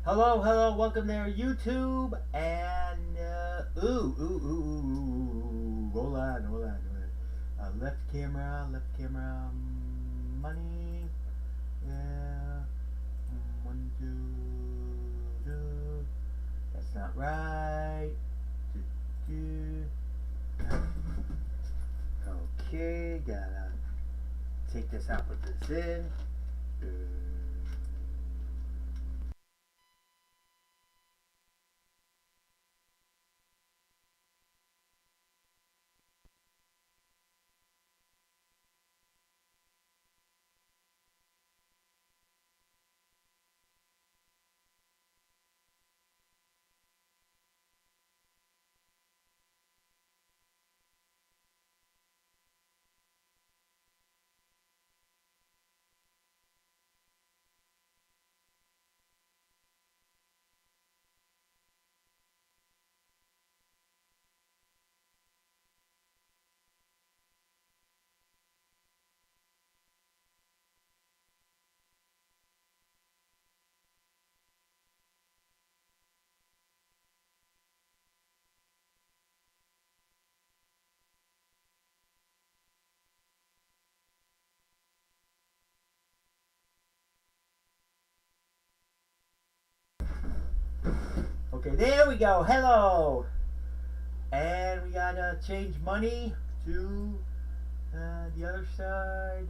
Hello, hello, welcome there, YouTube, and, hold on. Left camera, money, yeah, one, two, that's not right, do, okay, gotta take this out, put this in, okay, there we go, hello, and we gotta change money to the other side.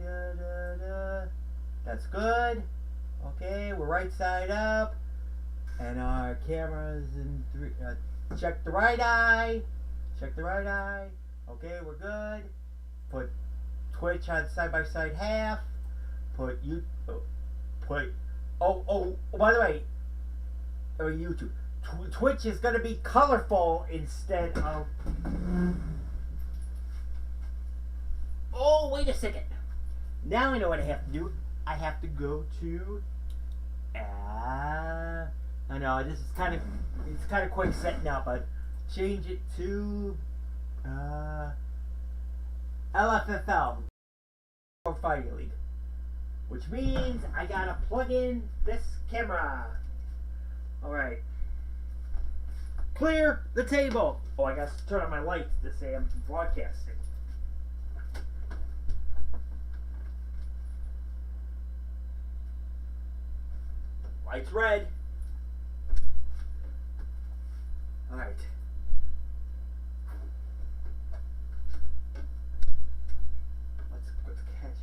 That's good. Okay, we're right side up, and our camera's in three. Check the right eye. Check the right eye. Okay, we're good. Put Twitch on side by side half. Put you. Put. Oh. By the way, YouTube. Twitch is gonna be colorful instead of. Oh, wait a second. Now I know what I have to do. I have to go to. I know this is it's kind of quick setting up, but change it to LFFL or Fighting League, which means I gotta plug in this camera. All right. Clear the table. Oh, I gotta turn on my lights to say I'm broadcasting. Lights red. All right. What's catchy?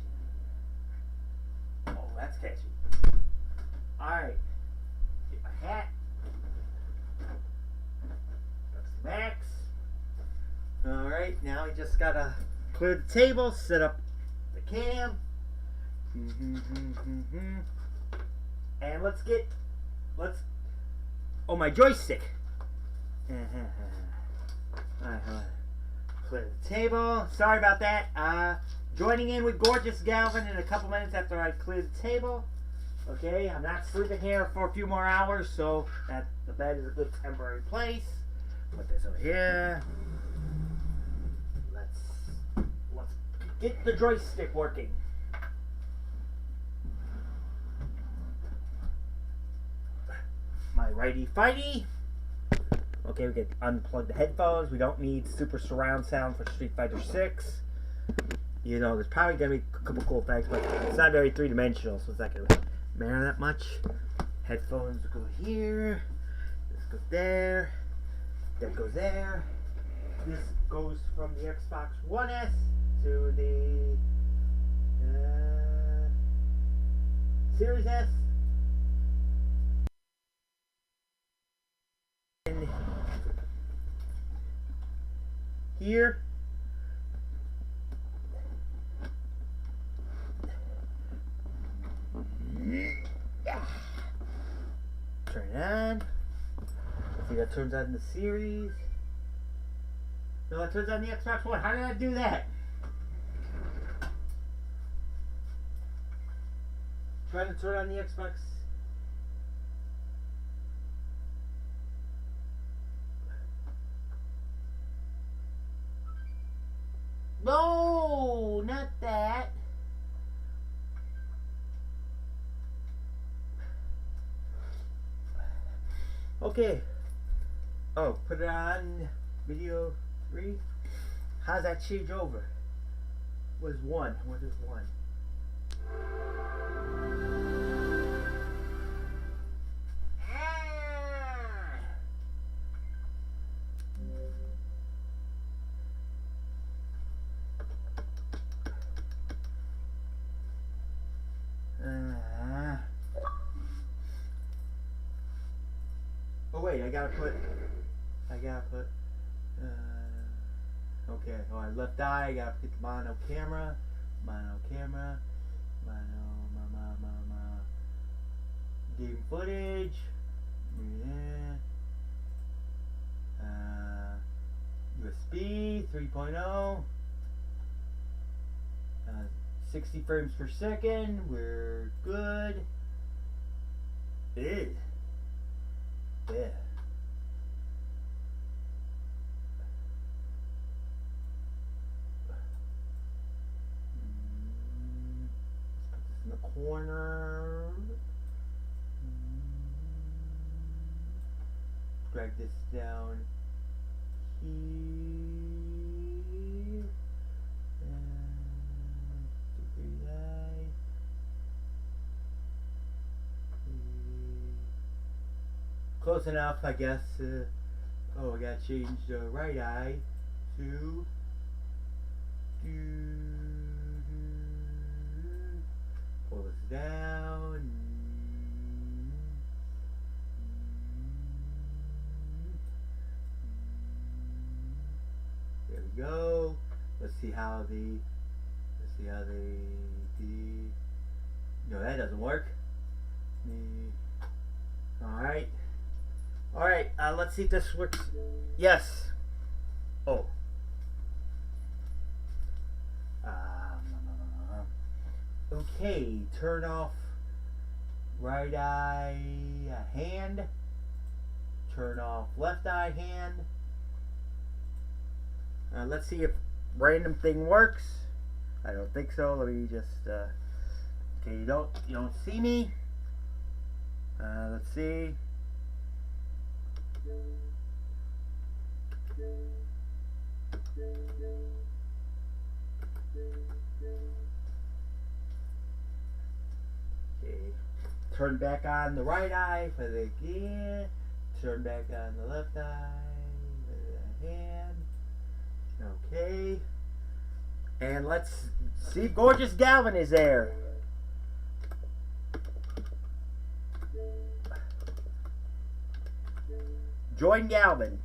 Oh, that's catchy. All right. Get my hat. Max. All right. Now we just gotta clear the table, set up the cam. And oh, my joystick. Alright, clear the table. Sorry about that. Joining in with Gorgeous Galvin in a couple minutes after I clear the table. Okay, I'm not sleeping here for a few more hours, so that the bed is a good temporary place. Put this over here. Let's get the joystick working. My righty fighty. Okay, we can unplug the headphones. We don't need super surround sound for Street Fighter 6. You know, there's probably gonna be a couple cool things, but it's not very three-dimensional, so it's not gonna matter that much. Headphones go here. This goes there. That goes there. This goes from the Xbox One S to the Series S. Here, turn it on. See, that turns on the series. No, that turns on the Xbox One. How did I do that? Trying to turn on the Xbox. No, not that. Okay. Oh, put it on video 3. How's that change over? What is 1? What is 1? Oh wait, I gotta put. Okay. Oh, left eye. I gotta put the mono camera. Game footage. Yeah. USB 3.0. 60 frames per second. We're good. Ew. Yeah. Let's put this in the corner. Drag this down here. Close enough, I guess. Oh, I gotta change the right eye to. Pull this down. There we go. Let's see how the. No, that doesn't work. Alright. Alright, let's see if this works. Yes. Oh. Okay, turn off right eye hand. Turn off left eye hand. Let's see if random thing works. I don't think so. Let me just okay, you don't see me. Let's see. Okay. Turn back on the right eye for the again. Turn back on the left eye for the hand. Okay. And let's see if Gorgeous Galvin is there. Join Galvin.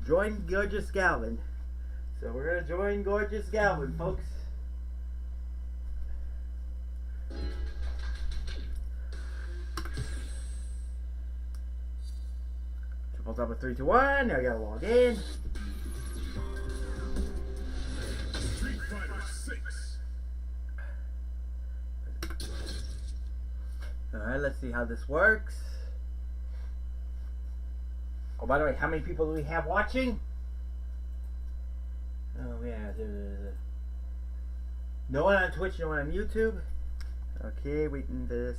Join Gorgeous Galvin. So we're going to join Gorgeous Galvin, folks. Triple up with 3, 2, 1. Now I gotta log in. Street Fighter 6. Alright, let's see how this works. Oh, by the way, how many people do we have watching? Oh, yeah. No one on Twitch, no one on YouTube. Okay, waiting for this.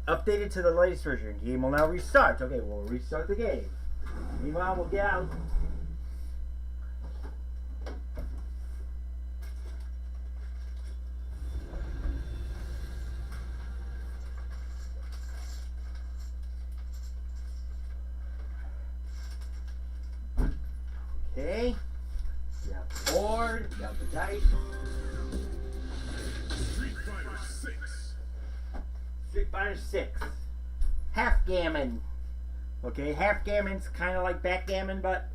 Updated to the latest version. Game will now restart. Okay, we'll restart the game. Meanwhile, we'll get out. Okay. You have the board. You have the dice. Street Fighter 6. Street Fighter 6. Half gammon. Okay, half gammon's kind of like backgammon, but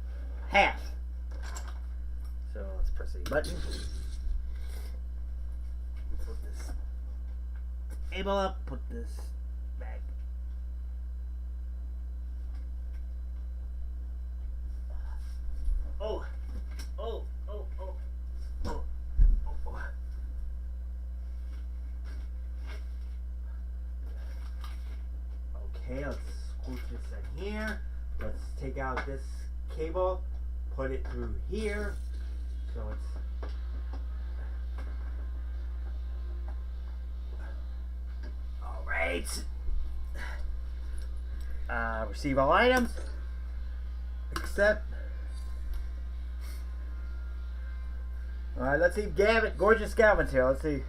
half. So let's press a button. Put this table up. Put this back. Oh. Oh. Oh. Oh. Oh. Oh. Okay, let's squish this in here. Let's take out this cable, put it through here. So it's updates. Receive all items. Accept. Alright, let's see if Gavin, Gorgeous Galvin's here. Let's see.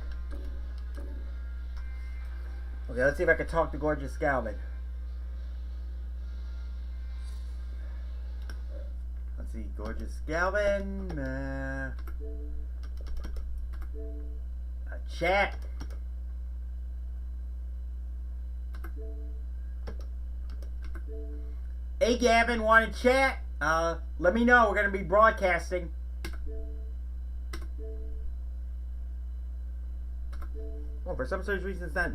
Okay, let's see if I can talk to Gorgeous Galvin. Let's see, Gorgeous Galvin. Chat. Hey Gavin, want to chat? Let me know. We're going to be broadcasting. Oh, for some strange reason it's not.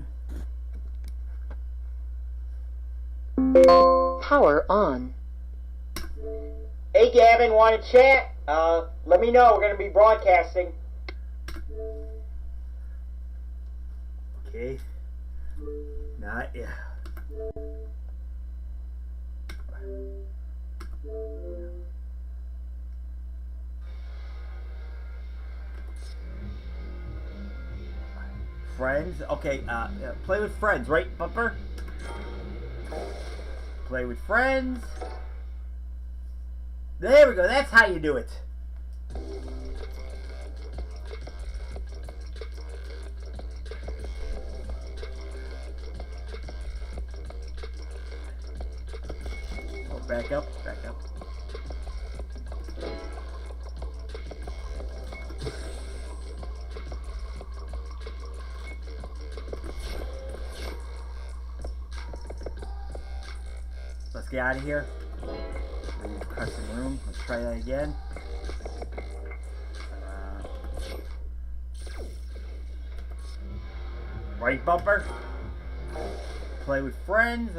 Power on. Hey Gavin, want to chat? Let me know. We're going to be broadcasting. Okay. Not yeah. Friends? Okay, play with friends, right, Bumper? Play with friends. There we go, that's how you do it. Oh, back up, back up. Let's get out of here. Leave custom room. Let's try that again. Right bumper. Play with friends.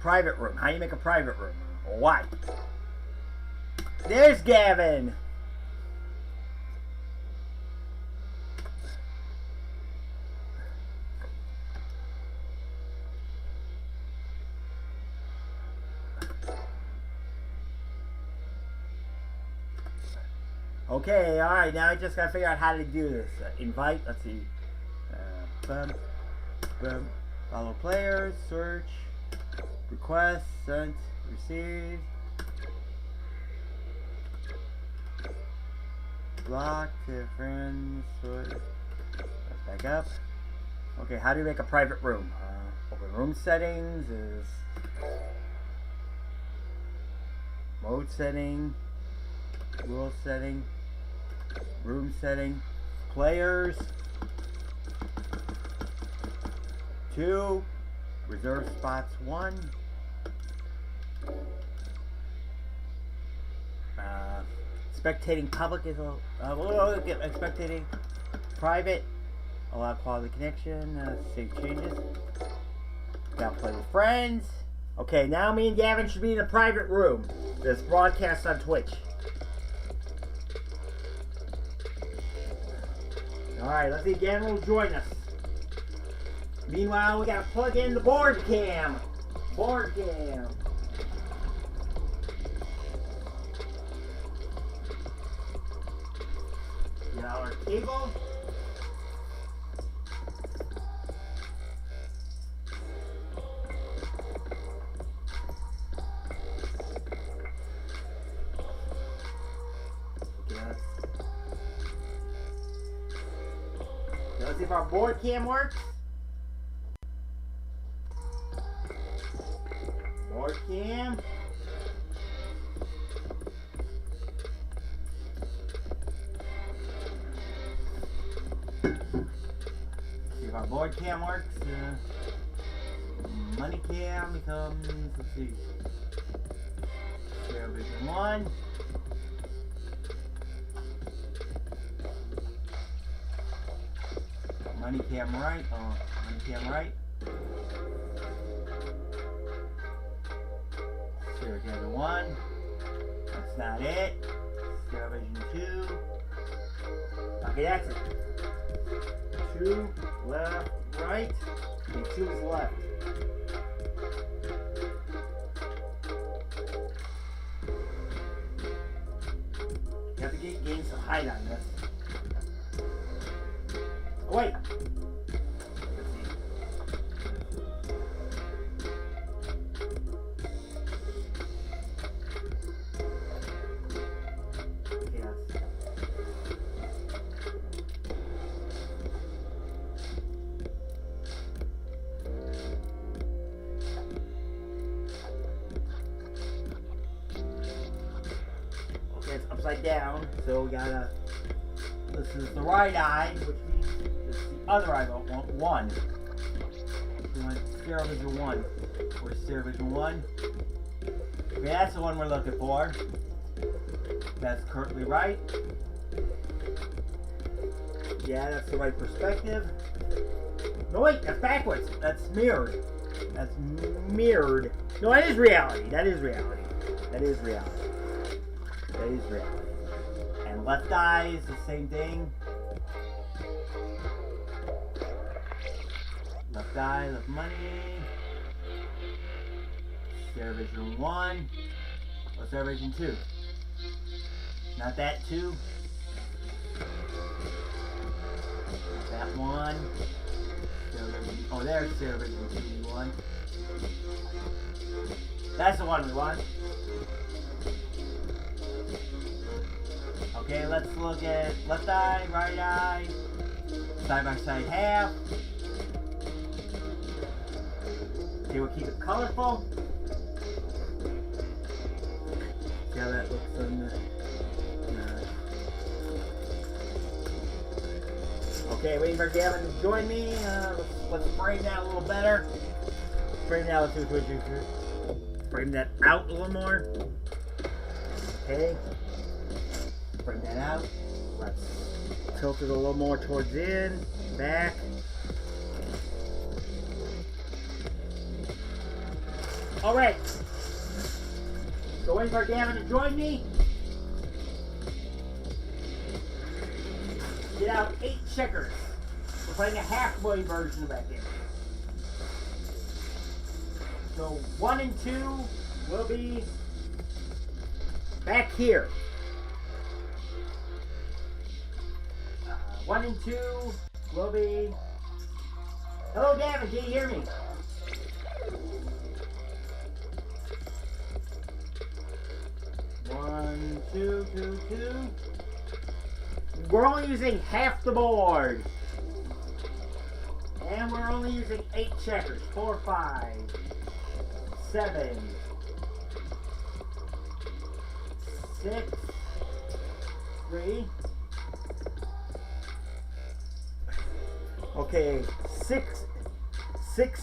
Private room. How do you make a private room? Why? There's Gavin. Okay, alright, now I just gotta figure out how to do this. Invite, let's see. Follow players, search, request, sent, received. Block to friends. Let's back up. Okay, how do you make a private room? Open room settings is mode setting, rule setting, room setting, players, 2, reserve spots 1. Spectating public is spectating private. Allow quality connection. Save changes. Now play with friends. Okay, now me and Gavin should be in a private room. This broadcast on Twitch. Alright, let's see if Gavin will join us. Meanwhile, we gotta plug in the board cam. Board cam. Our cable. Okay, let's see if our board cam works. Board cam. Our board cam works. Money cam becomes, let's see, Stereo Vision 1. Money cam right. Oh, money cam right. Stereo Vision 1. That's not it. Stereo Vision 2. Okay, that's it. 2, left, right, and 2 is left. hide on this. Oh, wait. It's upside down, so we gotta. This is the right eye, which means this is the other eye. But want one. We want stereo vision 1. Where's stereo vision 1? Okay, that's the one we're looking for. That's currently right. Yeah, that's the right perspective. No, wait, that's backwards. That's mirrored. That's mirrored. No, that is reality. That is reality. That is reality. That is reality. And left eye is the same thing. Left eye, left money. Stereo vision 1. Or stereo vision 2. Not that 2. Not that 1. Oh, there's stereo vision 1. That's the one we want. Okay, let's look at left eye, right eye, side by side half. Okay, we'll keep it colorful. See how that looks on the... Okay, waiting for Gavin to join me. Let's frame that a little better. Frame that, let's do it. Frame that out a little more. Okay. Bring that out. Let's tilt it a little more towards in, back. Alright. So waiting for Gavin to join me. Get out 8 checkers. We're playing a halfway version of that game. So 1 and 2 will be back here. 1 and 2 will be... Hello, Gavin, can you hear me? One, two, 2. We're only using half the board. And we're only using 8 checkers. 4, 5, 7, 6, 3. Okay, 6,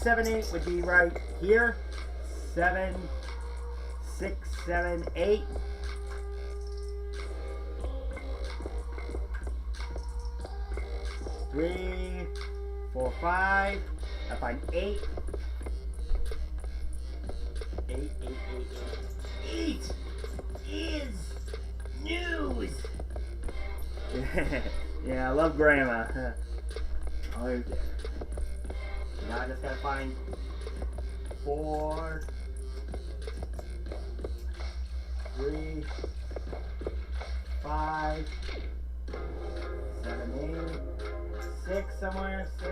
7, 8 would be right here. 7, 6, 7, 8. Three, 4, 5. I find 8. 8 is news. Yeah, I love grandma. Oh, there. Now I just gotta find 4, 3, 5, 7, 8, 6 somewhere. 6.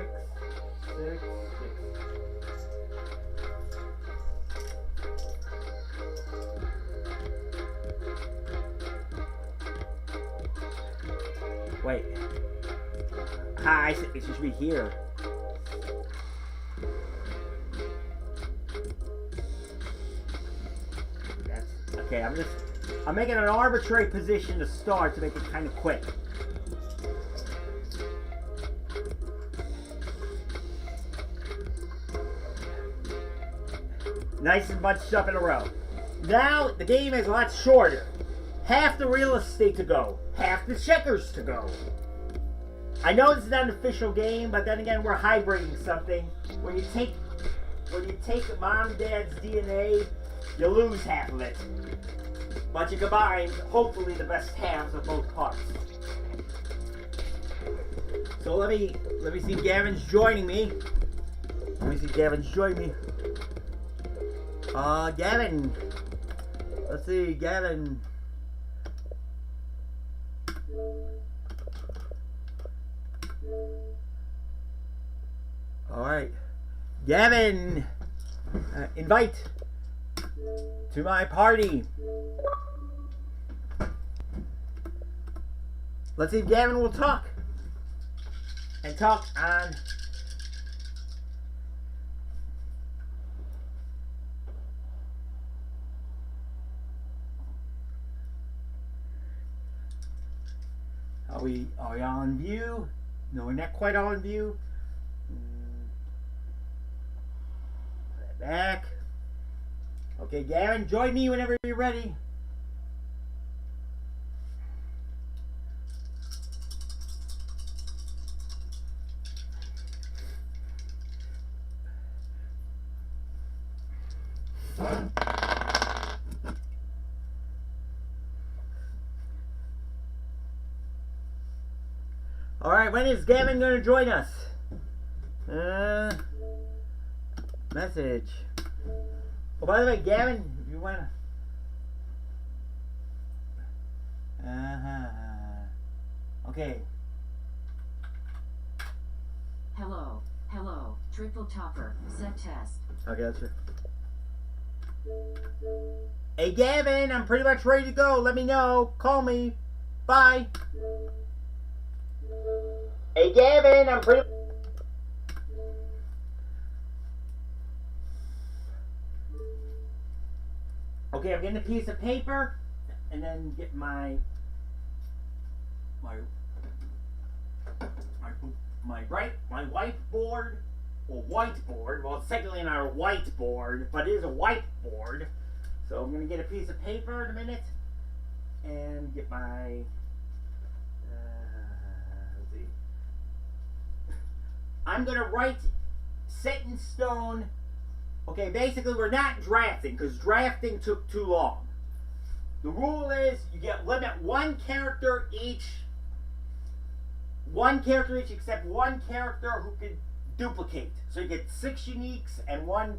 Wait. Hi, it should be here. That's okay. I'm making an arbitrary position to start to make it kind of quick. Nice and bunched up in a row. Now the game is a lot shorter. Half the real estate to go. Half the checkers to go. I know this is not an official game, but then again, we're hybriding something. When you take mom and dad's DNA, you lose half of it. But you combine, hopefully, the best halves of both parts. So let me see if Gavin's joining me. Gavin. Let's see, Gavin. Alright. Gavin! Invite to my party. Let's see if Gavin will talk. And talk on... Are we all in view? No, we're not quite all in view. Put that back. Okay, Gavin, join me whenever you're ready. Alright, when is Gavin going to join us? Message. Oh, by the way, Gavin, if you want to... Okay. Hello, triple topper, set test. Okay, that's it. Hey, Gavin, I'm pretty much ready to go. Let me know. Call me. Bye. Hey, Gavin, I'm pretty... Okay, I'm getting a piece of paper, and then get my whiteboard, or whiteboard. Well, it's technically not a whiteboard, but it is a whiteboard. So I'm gonna get a piece of paper in a minute, and get my. Let's see. I'm gonna write set in stone. Okay, basically we're not drafting because drafting took too long. The rule is you get limit one character each except one character who can duplicate. So you get 6 uniques and 1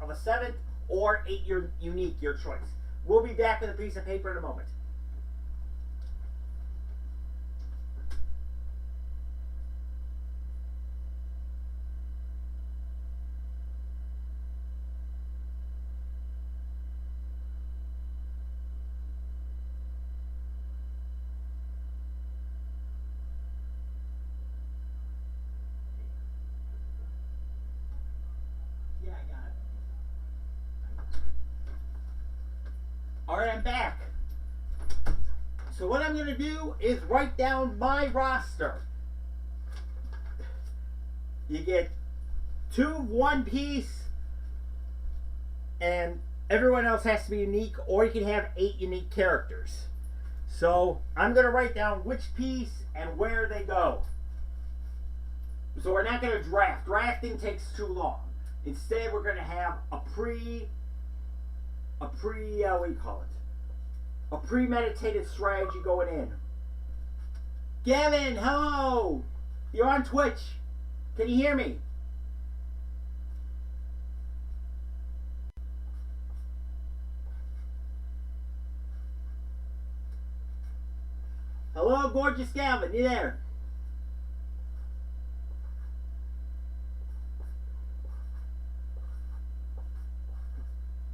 of a 7th or 8 unique, your choice. We'll be back with a piece of paper in a moment. Alright, I'm back. So what I'm going to do is write down my roster. You get 2 of one piece, and everyone else has to be unique, or you can have 8 unique characters. So I'm going to write down which piece and where they go. So we're not going to draft. Drafting takes too long. Instead, we're going to have a what do you call it? A premeditated strategy going in. Gavin, hello! You're on Twitch. Can you hear me? Hello, gorgeous Gavin, you there?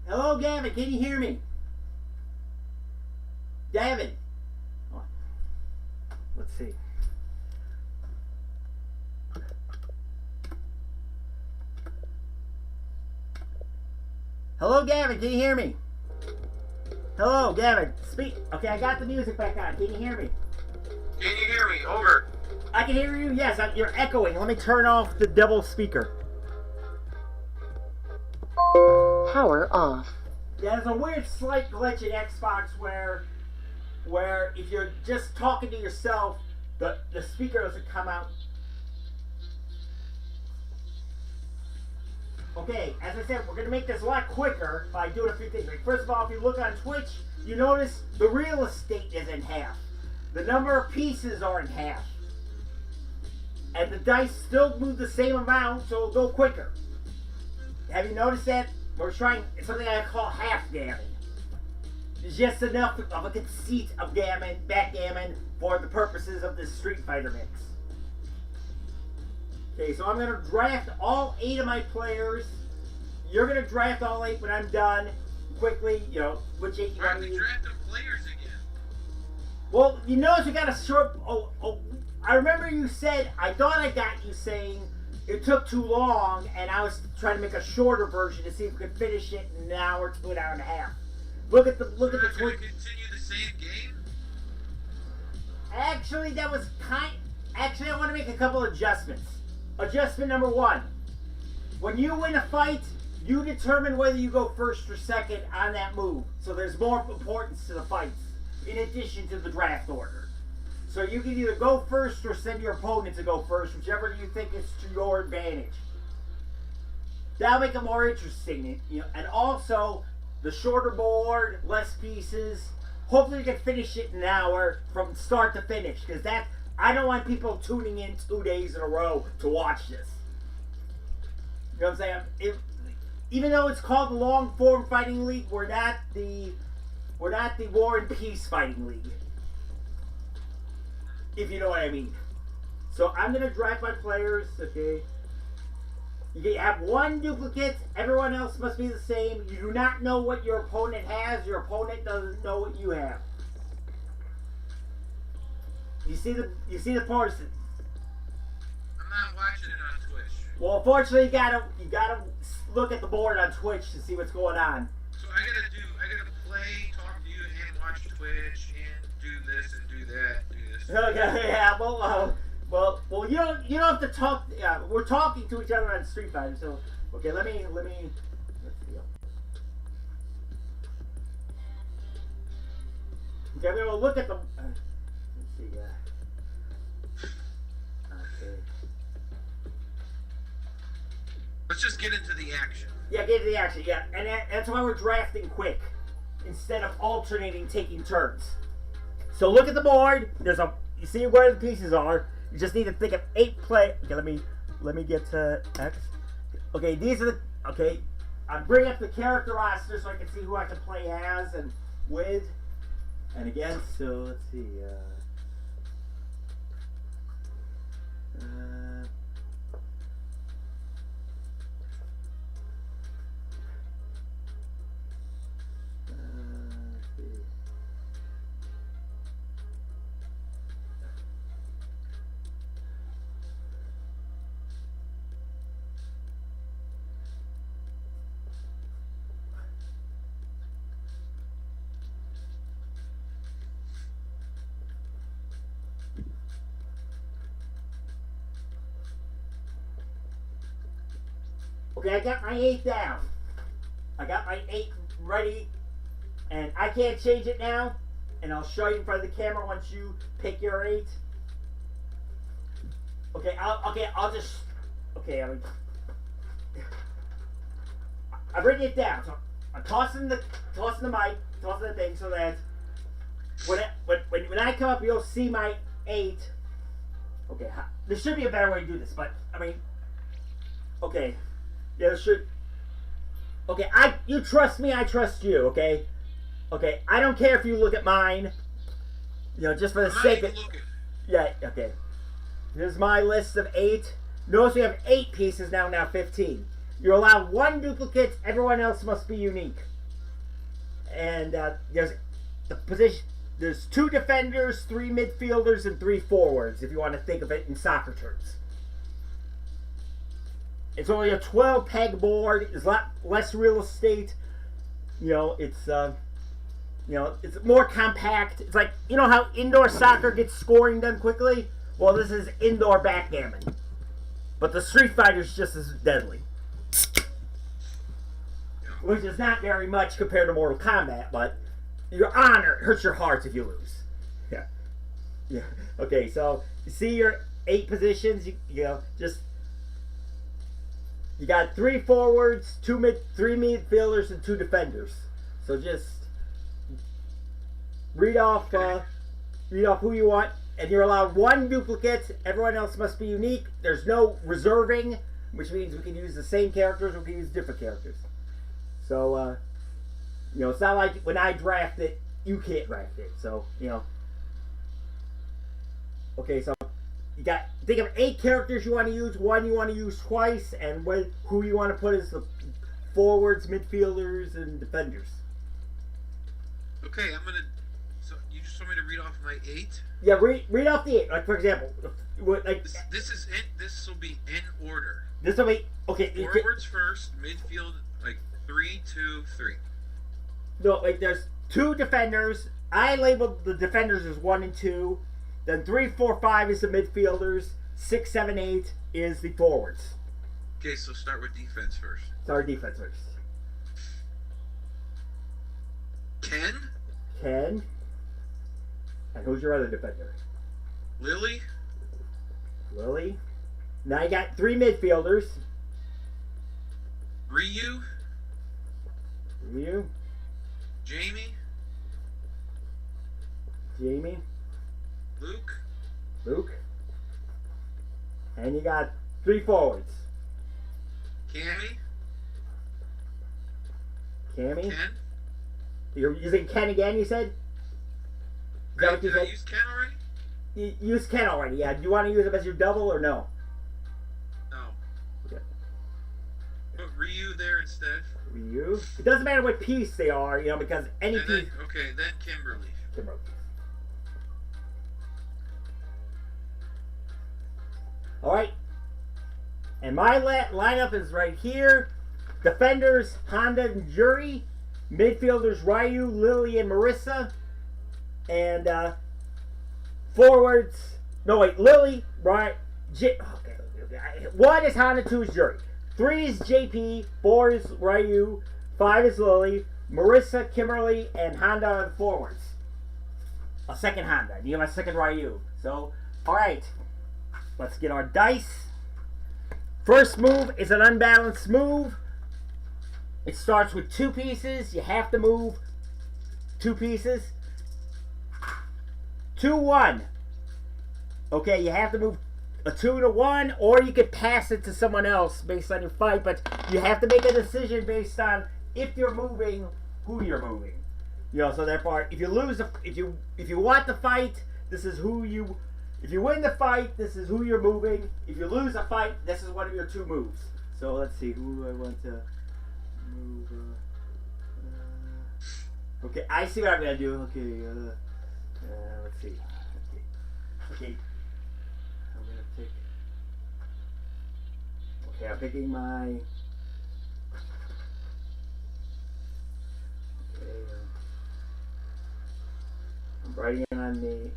Hello, Gavin, can you hear me? Gavin. Let's see. Hello, Gavin, can you hear me? Hello, Gavin, speak. Okay, I got the music back on. Can you hear me? Can you hear me? Over. I can hear you, yes. You're echoing. Let me turn off the double speaker. Power off. Yeah, there's a weird slight glitch in Xbox where if you're just talking to yourself, the speaker doesn't come out. Okay, as I said, we're going to make this a lot quicker by doing a few things. Like, first of all, if you look on Twitch, you notice the real estate is in half. The number of pieces are in half. And the dice still move the same amount, so it'll go quicker. Have you noticed that? We're trying something I call half gammon. It's just enough of a conceit of backgammon for the purposes of this Street Fighter mix. Okay, so I'm gonna draft all 8 of my players. You're gonna draft all 8 when I'm done. Quickly, you know, which 8 you Why are want to we use. drafting players again? Well, you notice we got a short. I remember you said, I thought I got you saying it took too long, and I was trying to make a shorter version to see if we could finish it in an hour to an hour and a half. Look at the We're not going tweet. to continue the same game? Actually, that was Actually, I want to make a couple adjustments. Adjustment number 1: when you win a fight, you determine whether you go first or second on that move. So there's more importance to the fights, in addition to the draft order. So you can either go first or send your opponent to go first, whichever you think is to your advantage. That'll make it more interesting, you know. And also, the shorter board, less pieces. Hopefully, you can finish it in an hour from start to finish, because I don't want people tuning in 2 days in a row to watch this. You know what I'm saying? Even though it's called the Long Form Fighting League, we're not the War and Peace Fighting League. If you know what I mean. So I'm gonna draft my players. Okay. You have 1 duplicate. Everyone else must be the same. You do not know what your opponent has. Your opponent doesn't know what you have. You see the person. I'm not watching it on Twitch. Well, unfortunately, you gotta look at the board on Twitch to see what's going on. So I gotta play, talk to you, and watch Twitch, and do this and do that, do this. Okay, yeah, well, you don't have to talk. Yeah, we're talking to each other on Street Fighter. So, okay, let's see. Okay, I'm gonna look at the. Let's see. Okay. Let's just get into the action. Yeah, get to the action. Yeah, and that's why we're drafting quick instead of alternating, taking turns. So look at the board. You see where the pieces are. You just need to think of 8 play. Okay, let me get to X. Okay, these are the. Okay, I'm bringing up the character roster so I can see who I can play as and with and against. So let's see. Okay, I got my 8 down. I got my 8 ready, and I can't change it now. And I'll show you in front of the camera once you pick your 8. Okay, I'll just. Okay, I bring it down. So I'm tossing the mic, tossing the thing, so that when I come up, you'll see my 8. Okay, there should be a better way to do this, but I mean, okay. Yeah, there should. Okay, you trust me, I trust you, okay? Okay, I don't care if you look at mine. You know, just for the sake of. Yeah, okay. Here's my list of 8. Notice we have 8 pieces now 15. You're allowed 1 duplicate, everyone else must be unique. And there's the position. There's 2 defenders, 3 midfielders, and 3 forwards, if you want to think of it in soccer terms. It's only a 12 peg board. It's a lot less real estate. You know, it's more compact. It's like, you know how indoor soccer gets scoring done quickly? Well, this is indoor backgammon. But the Street Fighter's just as deadly. Which is not very much compared to Mortal Kombat, but your honor hurts your heart if you lose. Yeah. Yeah. Okay, so you see your 8 positions, you know, just. You got 3 forwards, 3 midfielders, and 2 defenders. So just read off who you want, and you're allowed 1 duplicate. Everyone else must be unique. There's no reserving, which means we can use the same characters, we can use different characters. So you know, it's not like when I draft it, you can't draft it. So you know. Okay, so you got think of 8 characters you want to use. 1 you want to use twice, and who you want to put as the forwards, midfielders, and defenders. Okay, I'm gonna. So you just want me to read off my 8? Yeah, read off the 8. Like for example, like this will be in order. this will be okay. Forwards first, midfield like 3, 2, 3. No, like there's 2 defenders. I labeled the defenders as 1 and 2. Then 3, 4, 5 is the midfielders. 6, 7, 8 is the forwards. Okay, so start with defense first. Sorry, defense first. Ken, And who's your other defender? Lily, Lily. Now you got 3 midfielders. Ryu, You, Jamie, Jamie, Luke, and you got 3 forwards. Cammy, Cammy. Ken. You're using Ken again, you said? Is that Right, what you did I said? use Ken already? You used Ken already, yeah. Do you want to use him as your double or no? No. Okay. Put Ryu there instead. Ryu. It doesn't matter what piece they are, because any And piece. then, then Kimberly. Alright. And my lineup is right here. Defenders, Honda and Jury. Midfielders, Ryu, Lily, and Marissa. And forwards, no wait, Lily, right? Okay. 1 is Honda, 2 is Jury. 3 is JP, 4 is Ryu, 5 is Lily, Marissa, Kimberly, and Honda are the forwards. A second Honda. You have a second Ryu. So, alright. Let's get our dice. First move is an unbalanced move. It starts with 2 pieces. You have to move 2 pieces. 2-1. Okay, you have to move a 2 to 1, or you could pass it to someone else based on your fight, but you have to make a decision based on if you're moving, who you're moving. So therefore, if you lose, if you want the fight, this is who you. If you win the fight, this is who you're moving. If you lose a fight, this is one of your 2 moves. So let's see, who do I want to move? Okay, I see what I'm gonna do. Okay, let's see. Okay. I'm gonna pick. Okay, I'm picking my. Okay. I'm writing it on the.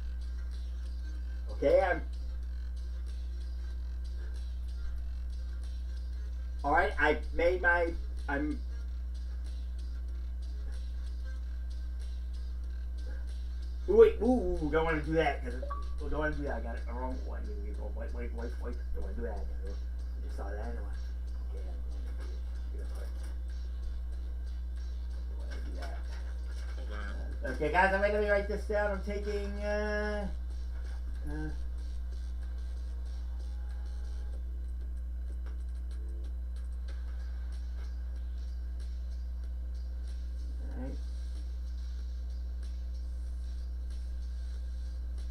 Okay, Alright, I made my. Wait, don't want to do that. Don't want to do that. I got it wrong. Wait. Don't want to do that. I just saw that. Okay, don't want to do that. Hold on. Okay, guys, I'm going to write this down. I'm taking.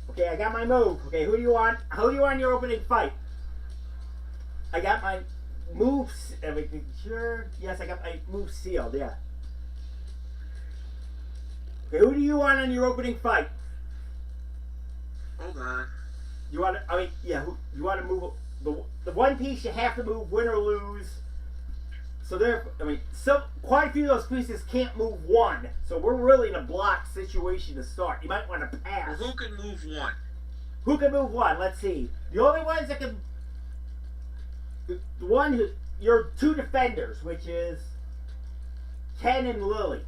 Okay, I got my move. Okay, who do you want? Who do you want in your opening fight? I got my moves. Everything sure? Yes, I got my move sealed. Yeah. Okay, who do you want in your opening fight? Hold on. You want to? I mean, yeah. You want to move the one piece you have to move, win or lose. So there, quite a few of those pieces can't move 1. So we're really in a block situation to start. You might want to pass. Well, who can move 1? Who can move 1? Let's see. The only ones that can, the one who, your 2 defenders, which is Ken and Lily.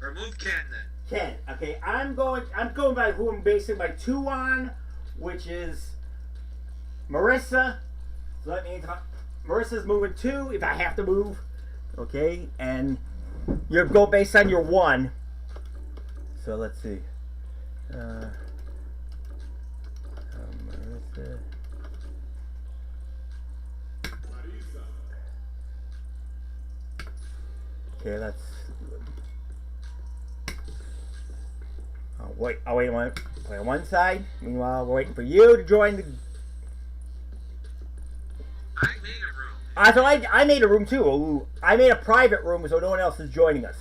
Or move Ken then. Ken. Okay, I'm going by who I'm basing my 2 on, which is Marissa. So that means Marissa's moving 2 if I have to move. Okay, and you go based on your 1. So let's see. Marissa. Okay, let's. I'll wait on one side. Meanwhile, we're waiting for you to join So I made a room too. Ooh, I made a private room so no one else is joining us.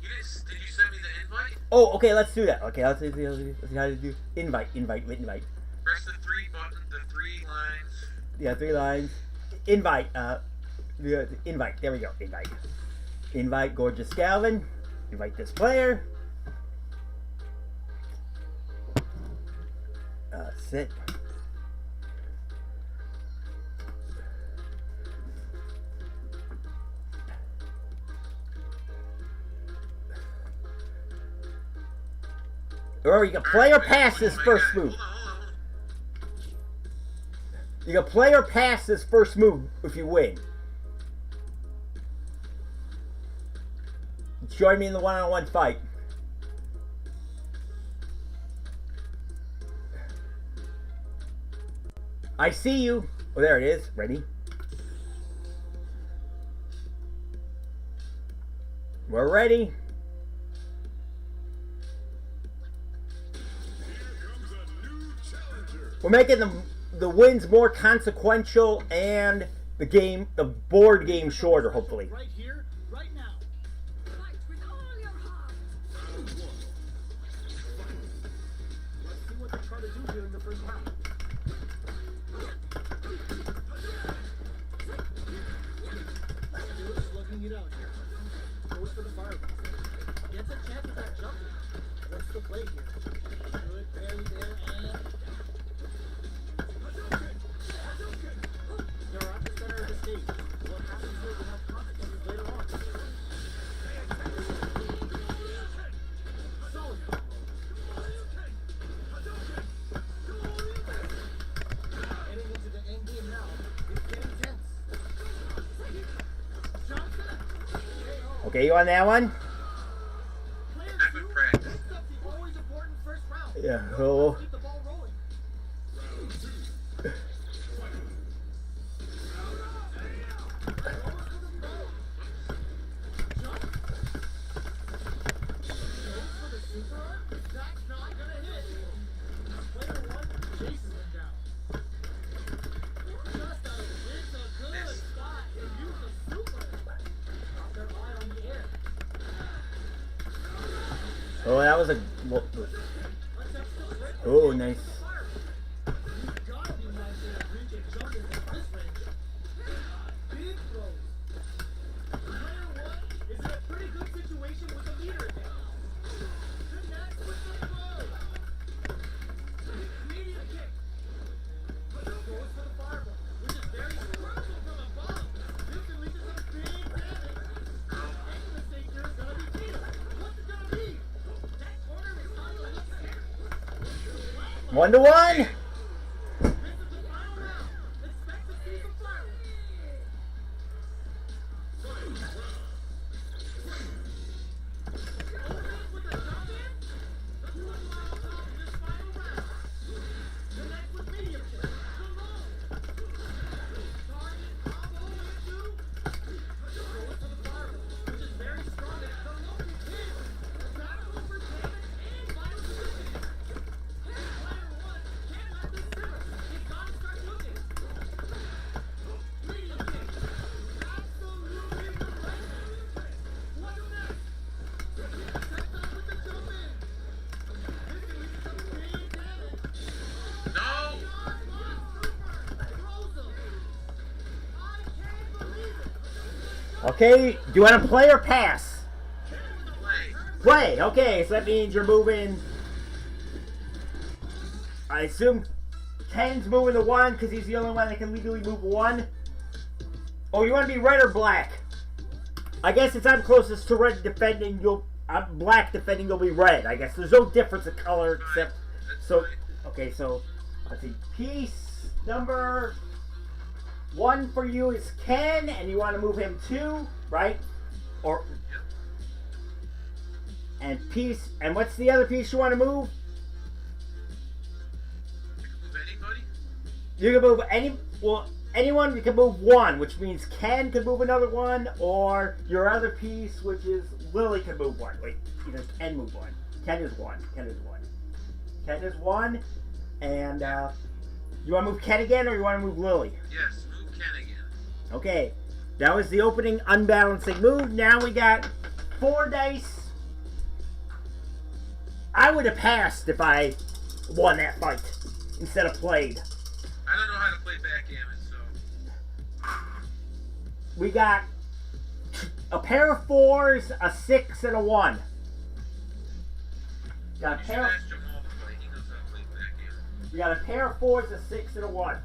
Did you send me the invite? Oh, okay, let's do that. Okay, let's see how to do invite. Press the 3 button, the 3 lines. Yeah, 3 lines. Invite. Invite. There we go. Invite. Invite Gorgeous Galvin. Invite this player. Sit. Or you can play or pass this first move. Hold on. You can play or pass this first move if you win. Join me in the one-on-one fight. I see you. Oh, there it is. Ready? We're ready. We're making the wins more consequential and the board game shorter, hopefully. Right here, right now. Fight with all your heart. Let's see what they try to do here in the first round. Still slugging it out here. Goes for the fireball. Gets a chance at that jumping. What's the play here? Good parry there and... They're at the center of the stage. What happens here will have consequences later on. Solid. Heading into the end game now. It's getting tense. Johnson. Okay, you on that one? Player I've 2 been practicing. picks up the always important first round. Yeah. Oh. Keep the ball rolling. Oh, that was a... Oh, nice. One to one. Okay, do you want to play or pass? Play. Okay, so that means you're moving. I assume Ken's moving the one because he's the only one that can legally move one. Oh, you want to be red or black? I guess since I'm closest to red defending, I'm black defending, you'll be red. I guess there's no difference in color except. So, okay, so let's see. Piece number 1 for you is Ken, and you want to move him 2, right? Or and piece, and what's the other piece you want to move? Move anybody? You can move anyone. You can move 1, which means Ken could move another 1, or your other piece, which is Lily, could move 1. Wait, either Ken move 1. Ken is 1. Ken is 1. Ken is 1, and you want to move Ken again, or you want to move Lily? Yes, move Ken again. Okay, that was the opening unbalancing move. Now we got 4 dice. I would have passed if I won that fight instead of played. I don't know how to play backgammon, so. We got a pair of 4s, a 6, and a 1. Got a You should pair. ask Jamal to play. He knows how to play backgammon. We got a pair of 4s, a 6, and a 1.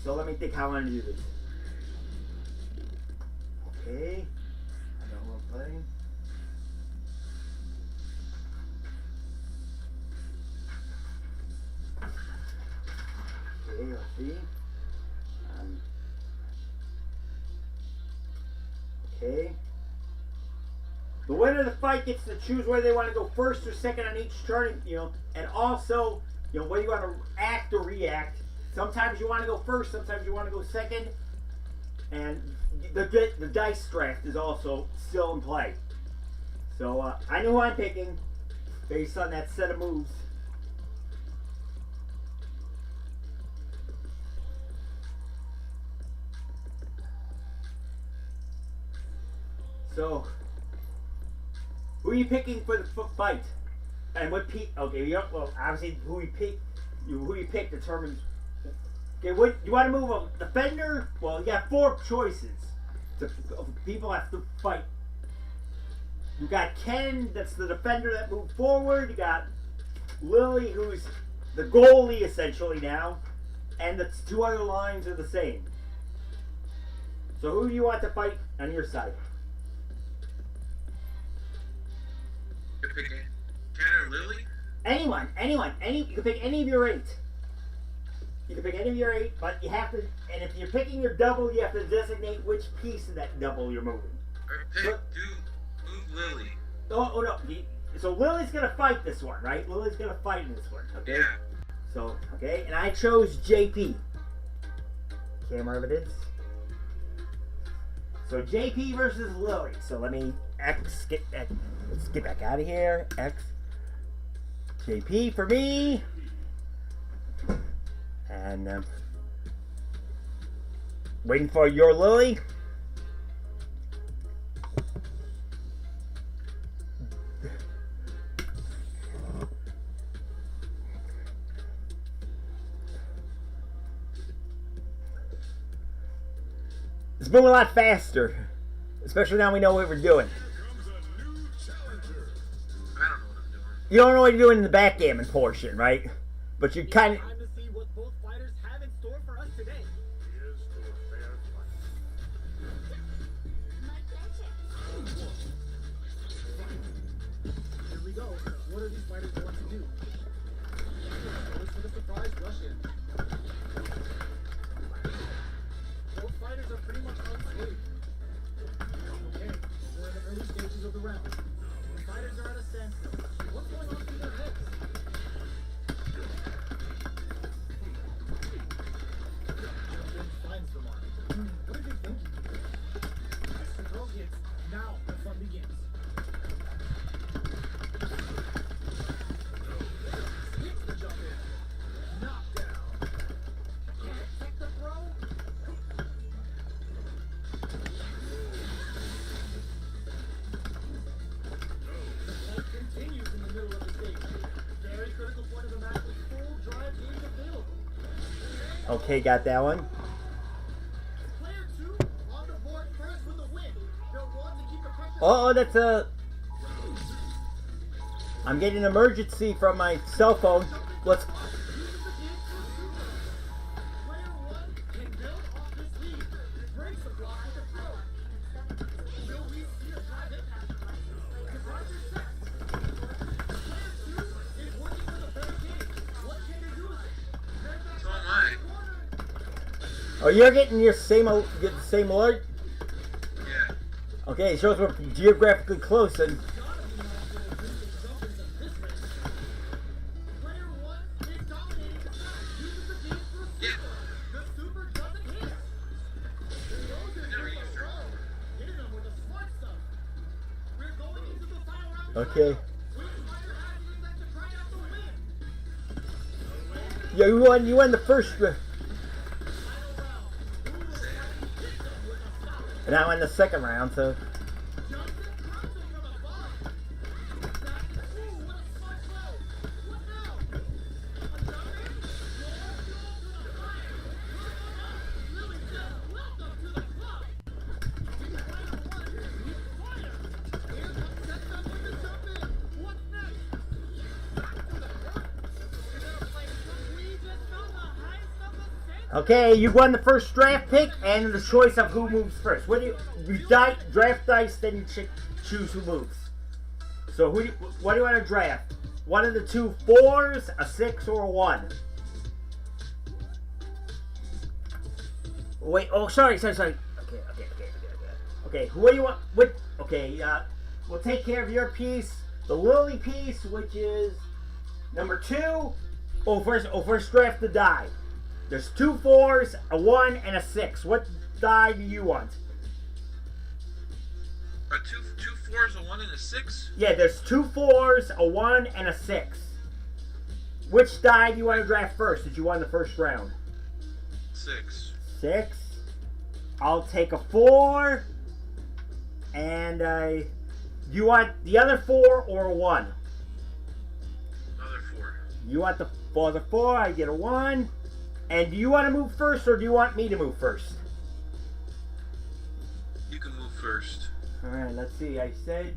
So let me think how I'm gonna do this. Okay. I know who I'm playing. Okay, let's see. Okay. The winner of the fight gets to choose whether they want to go first or second on each turn, and also, whether you want to act or react. Sometimes you want to go first, sometimes you want to go second, and the dice draft is also still in play. So I know who I'm picking based on that set of moves. So, who are you picking for the fight? And what okay, well, obviously who you pick determines. Okay, what you want to move a defender? Well, you got 4 choices. People have to fight. You got Ken, that's the defender that moved forward. You got Lily, who's the goalie essentially now, and the 2 other lines are the same. So who do you want to fight on your side? You pick Ken or Lily? Anyone. You can pick any of your 8. You can pick any of your 8, but you have to, and if you're picking your double, you have to designate which piece of that double you're moving. Or move Lily. Oh no. So Lily's gonna fight this one, right? Lily's gonna fight in this one, okay? Yeah. So, okay, and I chose JP. Camera evidence. So JP versus Lily. So let me let's get back out of here. JP for me. And waiting for your Lily. It's moving a lot faster, especially now we know what we're doing. I don't know what I'm doing. You don't know what you're doing in the backgammon portion, right? But you kind of. Time to see what both fighters have in store for us today. Here's to a fair fight. Here we go. What are these fighters going to do? First for the surprise rush in. Both fighters are pretty much unscathed. Okay, we're in the early stages of the round. The fighters are at a standstill. What's going on through their heads? Finds the mark. What are they thinking? Mr. Girl hits. Now the fun begins. Hits the jump in. Knockdown. Can it take the throw? The fight continues in the middle of the stage. Very critical point of the match with full drive being available. Okay, got that one. Player 2 on the board first with a win. They'll want to keep the pressure. Oh, that's a. I'm getting an emergency from my cell phone. Let's. Player 1 can build off this lead. Breaks the block with a throw. Will we see a drive in? The drive is set. Player 2 is working for the barricade. What can they do with it? So am I. Oh, you're getting your same get the same alert. Yeah. Okay, it shows we're geographically close, and Player 1 is dominating the fight. Uses the beam for a Yeah. super. The super doesn't hit. Those are Never hitting used a her. roll. Hitting them with the smart stuff. We're going into the final round. okay. Which fighter has it in them to try out the win? Yeah, you won the first. Final round. Who And now in the second round, so. Okay, you won the first draft pick and the choice of who moves first. What do you draft dice, then you choose who moves. So what do you want to draft? One of the two 4s, a 6, or a 1? Wait, oh, sorry. Okay, who do you want? Okay, we'll take care of your piece. The Lily piece, which is number 2. First draft the die. There's 2 4s, a 1, and a 6. What die do you want? Two 4s, a 1, and a 6? Yeah, there's 2 4s, a 1, and a 6. Which die do you want to draft first that you won the first round? 6. 6. I'll take a 4. And you want the other 4 or a 1? Another 4. You want the other 4, I get a 1. And do you want to move first or do you want me to move first? You can move first. Alright, let's see. I said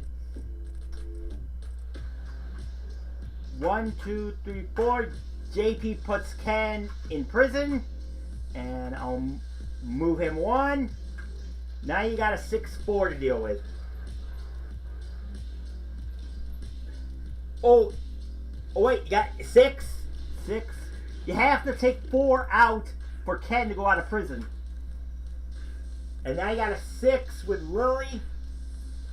1, 2, 3, 4. JP puts Ken in prison. And I'll move him 1. Now you got a 6-4 to deal with. Oh wait, you got 6? 6? You have to take 4 out for Ken to go out of prison. And now you got a 6 with Lily.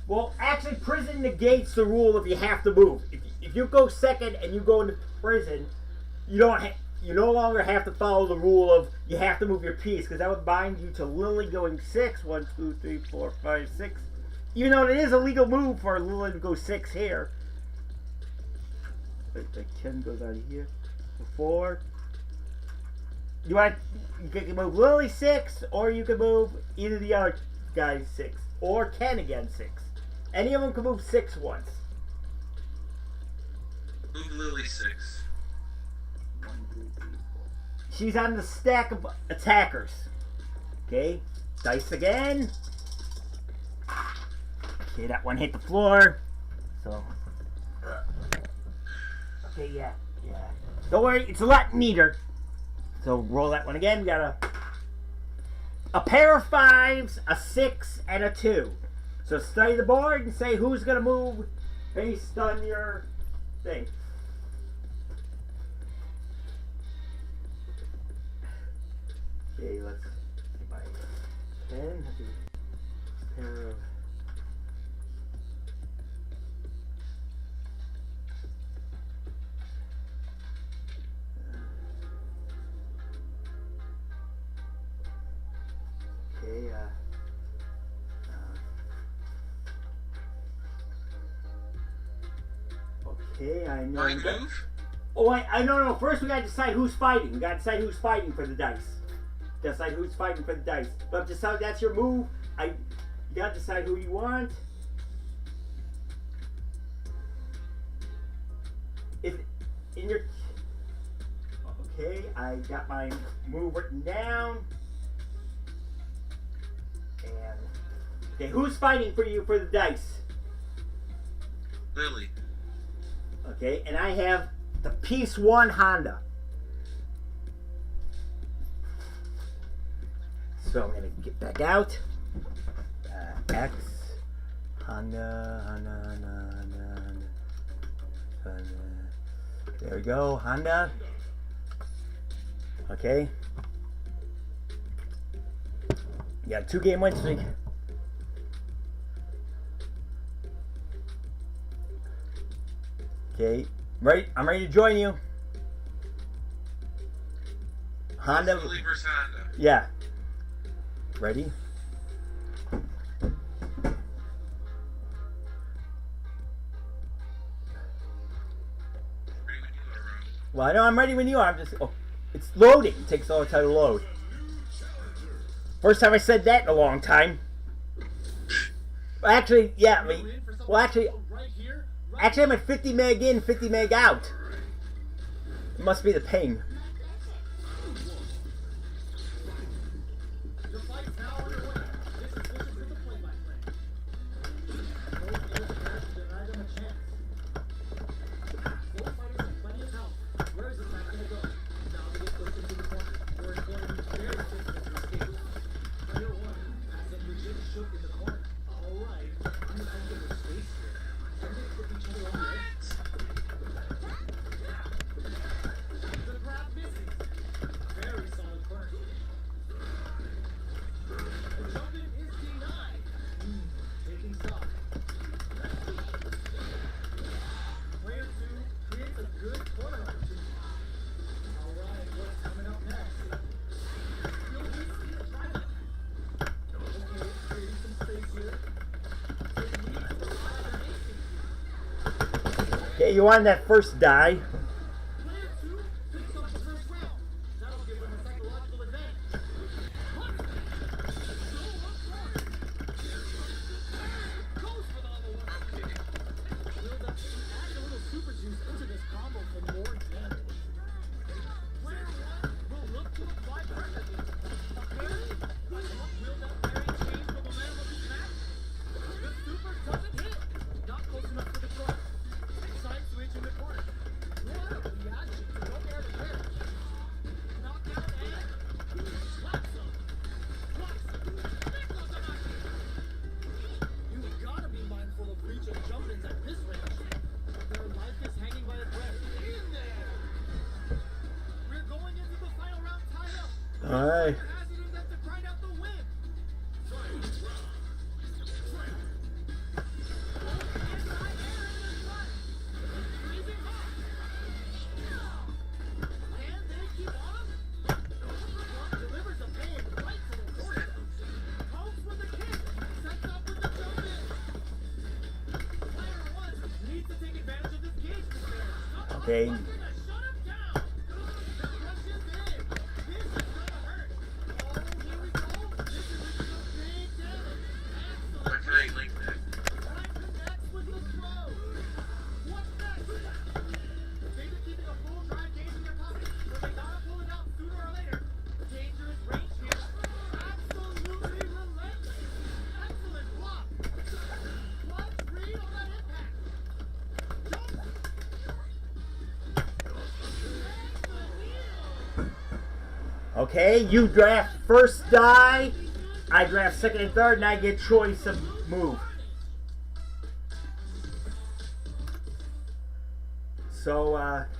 Well, actually, prison negates the rule of you have to move. If you go second and you go into prison, you no longer have to follow the rule of you have to move your piece, because that would bind you to Lily going 6. 1, 2, 3, 4, 5, 6. Even though it is a legal move for Lily to go 6 here. Ken goes out of here. 4. You can move Lily 6, or you can move either the other guy 6, or Ken again 6. Any of them can move 6 once. Move Lily 6. She's on the stack of attackers. Okay, dice again. Okay, that one hit the floor. So, okay, yeah. Don't worry, it's a lot neater. So roll that one again. We got a pair of 5s, a 6, and a 2. So study the board and say who's going to move based on your thing. Okay, let's get my pen. Pair of... Okay, I know. My move? Oh, I no. First, we gotta decide who's fighting. We gotta decide who's fighting for the dice. Decide who's fighting for the dice. But decide that's your move. You gotta decide who you want. If in your okay, I got my move written down. And okay, who's fighting for you for the dice? Lily. Okay, and I have the Piece 1 Honda. So I'm going to get back out. X. Honda. There we go, Honda. Okay. You got a 2-game win streak. Okay, I'm ready to join you. Honda. Lily versus Honda. Yeah. Ready? Ready when you are, Ron. Well, I know I'm ready when you are. It's loading. It takes all the time to load. First time I said that in a long time. Actually, yeah. You're in for something Well, actually, right here, right actually, I'm at 50 meg in, 50 meg out. It must be the ping. The fight's now underway. This is switches with the play-by-play. Both players deny them a chance. Both fighters have plenty of health. Where is this match gonna go? Now they get pushed into the corner. Where it's going to be very difficult to escape. Player one has them legit shook in the corner. Alright, you have to give space here. Can they put each other on the edge? The grab misses. Very solid corner. The jump in is denied. Taking stock. Player two creates a good corner opportunity. Alright, what's coming up next? Will we see a private? Okay, creating some space here. It needs a combination here. Okay, you want that first die. Player two picks up the first round. That'll give them a psychological advantage. Goes for the level one. Will that add a little super juice into this combo for more damage? Player one will look to apply perfectly. A parry? Will that parry change the momentum of this match? The super doesn't hit. Not close enough for the cross. Side switch in the corner. What a reaction to no air to air. Knockdown and slaps him. Blocks him. There goes the knockout. You gotta be mindful of reach and jump-ins at this range. Their life is hanging by a thread. In there. We're going into the final round tied up. Alright. Has it in them to grind out the win. Freezing hot. Can they keep on him? Delivers a pain right to the corner. Pokes with a kick. Sets up with the jump in. Player one needs to take advantage of this cage despair. Okay. Shut him down. The crush is in. This is gonna hurt. Oh, here we go. This is some big damage. Why Excellent. can I link that? Time connects with the throw. What's next? They've been keeping a full drive gauge in their pocket, but they gotta pull it out sooner or later. Dangerous range here. Absolutely relentless. Excellent block. Clutch read on that impact. Jump. Okay, you draft first die. I draft second and third, and I get choice of move. So,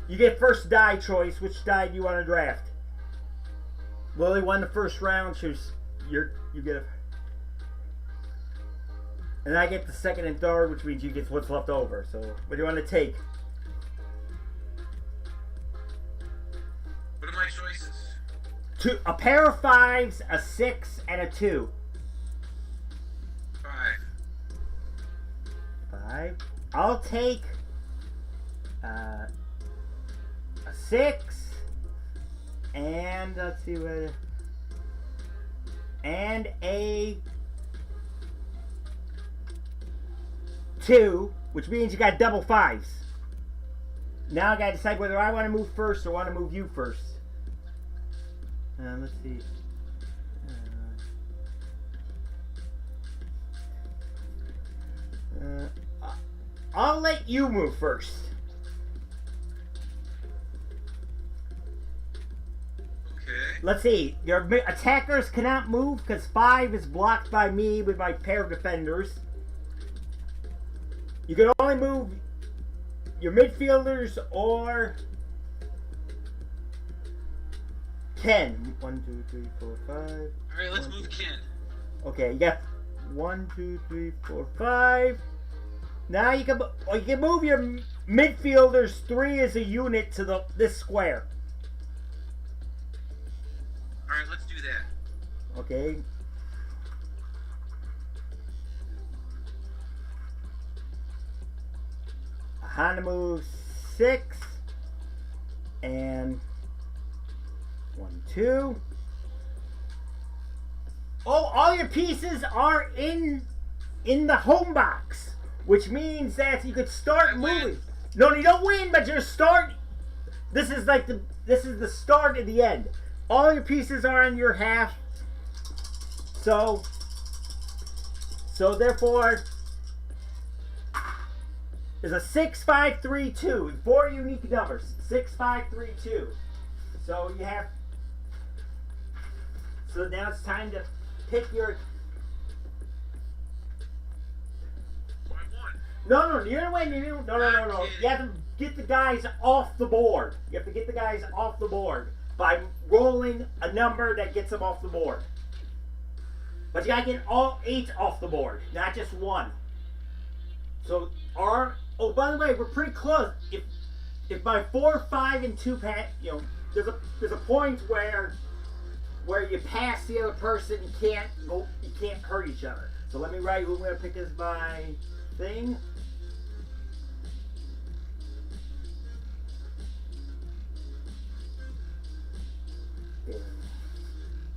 you get first die choice. Which die do you want to draft? Lily won the first round. You get a, and I get the second and third, which means you get what's left over. So, what do you want to take? What are my choices? A pair of fives, a 6, and a 2. 5. 5. I'll take a 6, and let's see what, and a 2, which means you got double 5s. Now I gotta decide whether I want to move first or want to move you first. Let's see. I'll let you move first. Okay. Let's see. Your attackers cannot move because 5 is blocked by me with my pair of defenders. You can only move your midfielders or Ken. 1, 2, 3, 4, 5. Alright, let's move Ken. Okay, you got 1, 2, 3, 4, 5. Now you can move your midfielders 3 as a unit to this square. Alright, let's do that. Okay. Honda moves 6 and 1, 2. Oh, all your pieces are in in the home box, which means that you could start I win. moving. No, you don't win, but you're starting. This is the start of the end. All your pieces are in your half. So therefore, there's a 6, 5, 3, 2. 4 unique numbers. 6, 5, 3, 2. So you have. So now it's time to pick your. I won. No, you didn't win. No. You have to get the guys off the board. You have to get the guys off the board by rolling a number that gets them off the board. But you gotta get all 8 off the board, not just 1. So oh, by the way, we're pretty close. If by 4, 5, and 2 there's a point where you pass the other person, you can't hurt each other. So let me write who I'm gonna pick as my thing.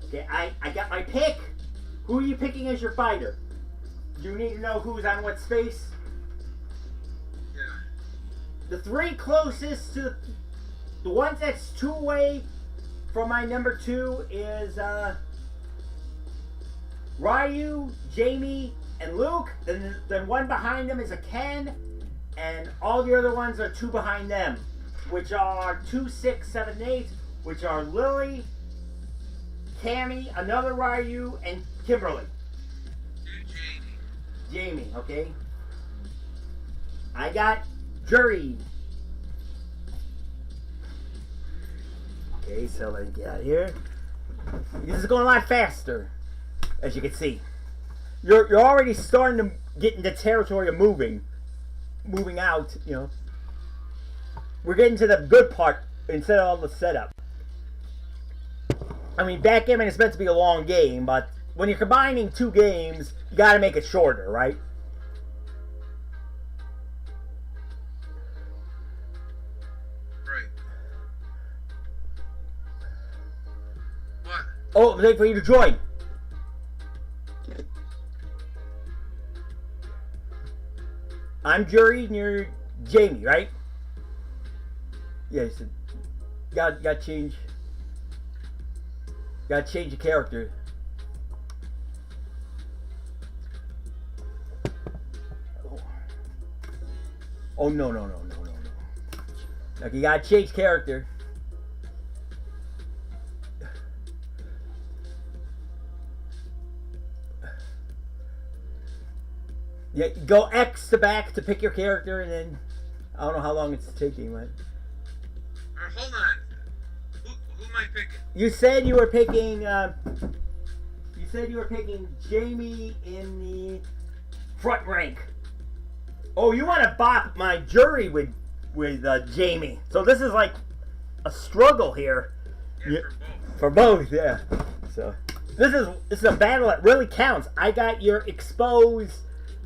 Okay, I got my pick. Who are you picking as your fighter? You need to know who's on what space. Yeah. The 3 closest to the ones that's 2 away from my number 2 is Ryu, Jamie, and Luke. Then 1 behind them is a Ken, and all the other ones are 2 behind them, which are 2, 6, 7, 8, which are Lily, Cammy, another Ryu, and Kimberly. Do Jamie. Jamie, okay. I got Jury. Okay, so let's get out of here. This is going a lot faster, as you can see. You're already starting to get into territory of moving out. We're getting to the good part instead of all the setup. I mean, backgammon is meant to be a long game, but when you're combining 2 games, you got to make it shorter, right? Right. What? Oh, I'm waiting for you to join. I'm Jury and you're Jamie, right? Yeah, you said, got change. Got to change the character. Oh no. Like you gotta change character. Yeah, go X to back to pick your character, and then I don't know how long it's taking, right? Hold on. Who am I picking? You said you were picking. Jamie in the front rank. Oh, you want to bop my Jury with Jamie? So this is like a struggle here. Yeah, Yeah, for both. for both, yeah. So this is a battle that really counts. I got your exposed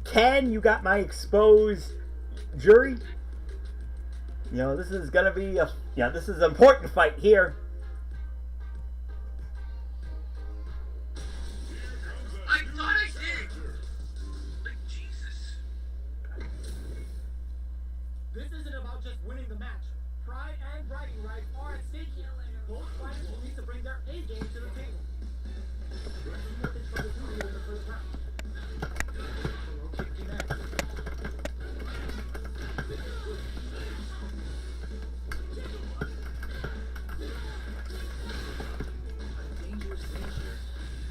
Ken. You got my exposed Jury. This is gonna be this is an important fight here. I thought I did. Like Jesus. This isn't about just winning the match. Pride and bragging rights are at stake here. Both fighters will need to bring their A game to the table. Let's see what they try to do here in the first round. Low kick connects. A dangerous finish here.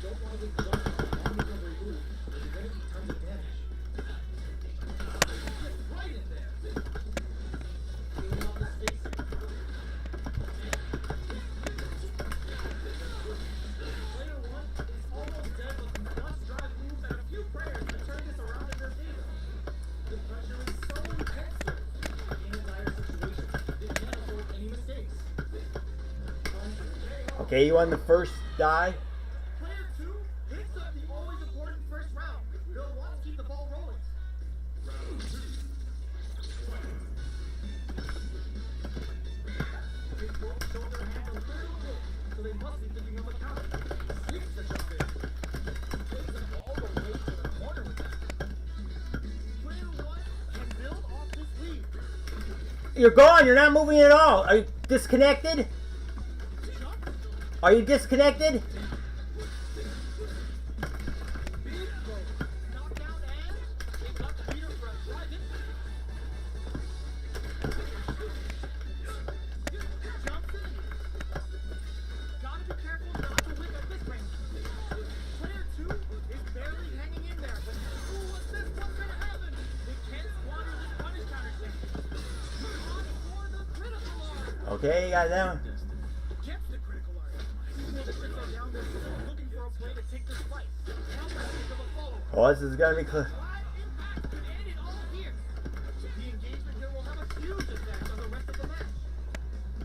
You don't want to get jumped on the recovery move. You're going to be tons of damage. Get right in there. Cleaning up the space. Player 1 is almost dead, but must drive moves and a few prayers to turn this around in their favor. The pressure is so intense here. In a dire situation, they can't afford any mistakes. Okay, you won the first die. Player 2 picks up the always important first round. They'll want to keep the ball rolling. Round 2. Big both show their hand a little bit, so they must be thinking of a counter. Seeks to jump in. Takes it all the way to the corner with that. You're gone. You're not moving at all. Are you disconnected? Are you disconnected? Okay, you got that one. Gets the critical art. Down there looking for a play to take this fight. Now let's think of a follow-up. Oh, this is gonna be clear. 5 impacts could end it all here. The engagement here will have a huge effect on the rest of the match.